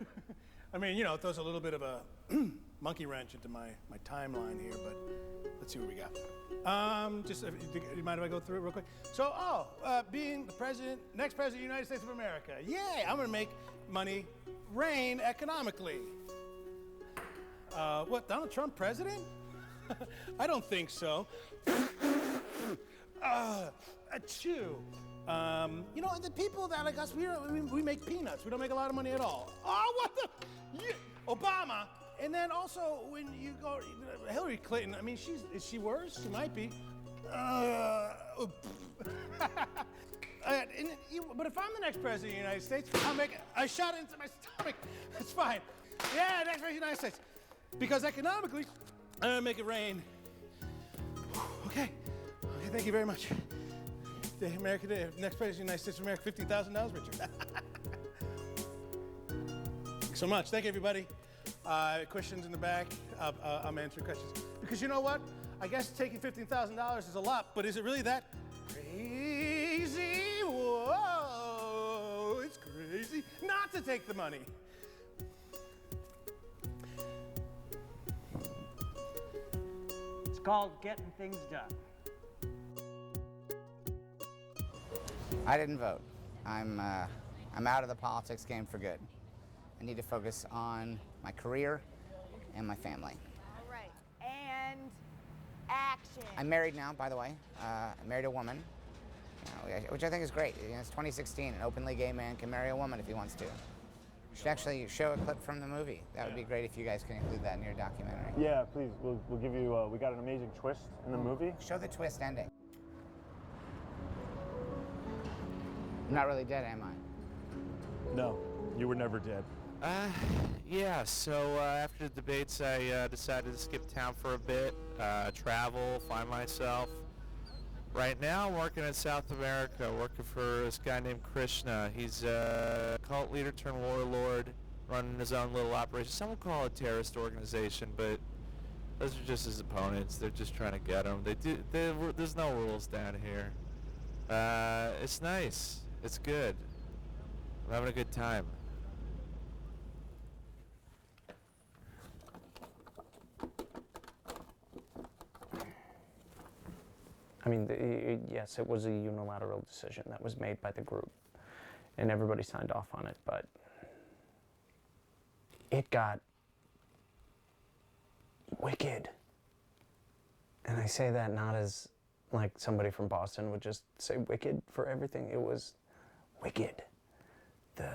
I mean, you know, it throws a little bit of a monkey wrench into my timeline here, but let's see what we got. Do you mind if I go through it real quick? So, being the next president of the United States of America. Yay, I'm gonna make money reign economically. What, Donald Trump president? I don't think so. Achoo. You know, the people that like us, we make peanuts. We don't make a lot of money at all. Oh, what the? Obama. And then also when you go, Hillary Clinton, I mean, is she worse? She might be. But if I'm the next president of the United States, I'll make a shot into my stomach. That's fine. Yeah, next president of the United States. Because economically, I'm gonna make it rain. Okay, thank you very much. The next president of the United States of America, $50,000 richer. Thanks so much. Thank you, everybody. Questions in the back. I'm answering questions. Because you know what? I guess taking $15,000 is a lot, but is it really that crazy? Whoa, it's crazy not to take the money. It's called getting things done. I didn't vote. I'm out of the politics game for good. I need to focus on my career and my family. All right, and action. I'm married now, by the way. I married a woman, which I think is great. You know, it's 2016. An openly gay man can marry a woman if he wants to. You should actually show a clip from the movie. That would be great if you guys can include that in your documentary. Yeah, please. We'll give you. We got an amazing twist in the movie. Show the twist ending. I'm not really dead, am I? No, you were never dead. Yeah, so after the debates, I decided to skip town for a bit, travel, find myself. Right now, I'm working in South America, working for this guy named Krishna. He's a cult leader turned warlord, running his own little operation. Some would call it a terrorist organization, but those are just his opponents. They're just trying to get him. There's no rules down here. It's nice. It's good. I'm having a good time. I mean, yes, it was a unilateral decision that was made by the group, and everybody signed off on it, but it got wicked. And I say that not as like somebody from Boston would just say wicked for everything. It was wicked. When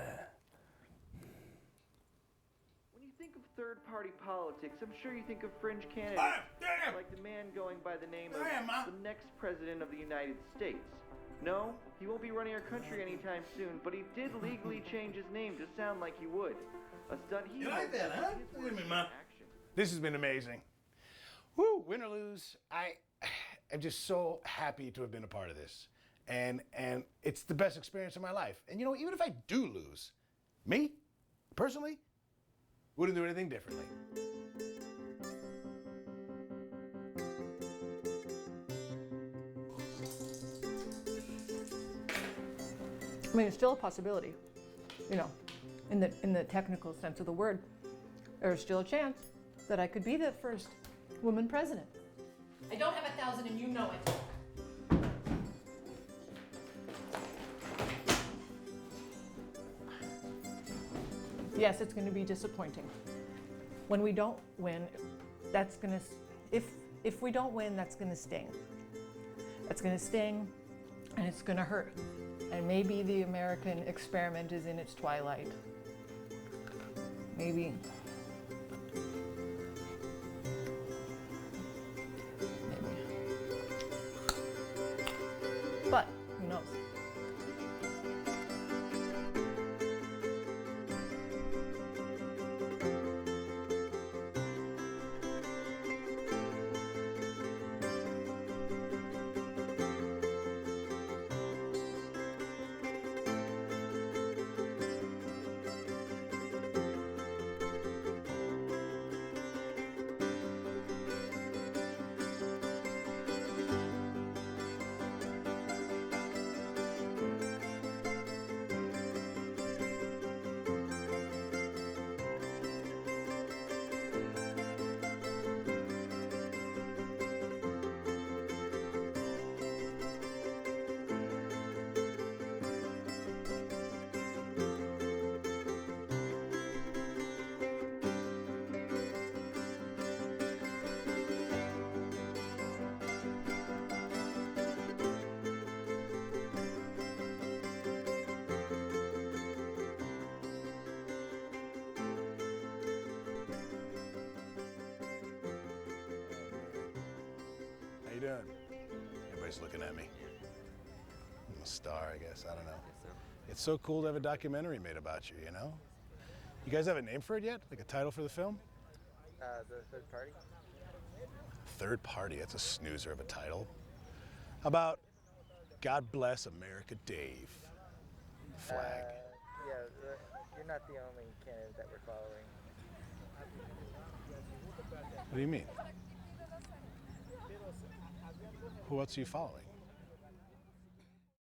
you think of third-party politics, I'm sure you think of fringe candidates, like the man going by the name of the next president of the United States. No, he won't be running our country anytime soon, but he did legally change his name to sound like he would. A stunt he You like that, huh? Look at me, Ma. This has been amazing. Woo, win or lose, I'm just so happy to have been a part of this. And it's the best experience of my life. And you know, even if I do lose, me, personally, wouldn't do anything differently. I mean, it's still a possibility, you know, in the technical sense of the word. There's still a chance that I could be the first woman president. I don't have 1,000 and you know it. Yes, it's going to be disappointing. When we don't win, that's going to, if we don't win, that's going to sting. That's going to sting and it's going to hurt. And maybe the American experiment is in its twilight. Maybe. But who knows? you doing? Everybody's looking at me. I'm a star, I guess. I don't know. It's so cool to have a documentary made about you, you know? You guys have a name for it yet? Like a title for the film? The third party? Third party, that's a snoozer of a title. How about God Bless America Dave? Flag. Yeah, you're not the only candidate that we're following. What do you mean? Who else are you following?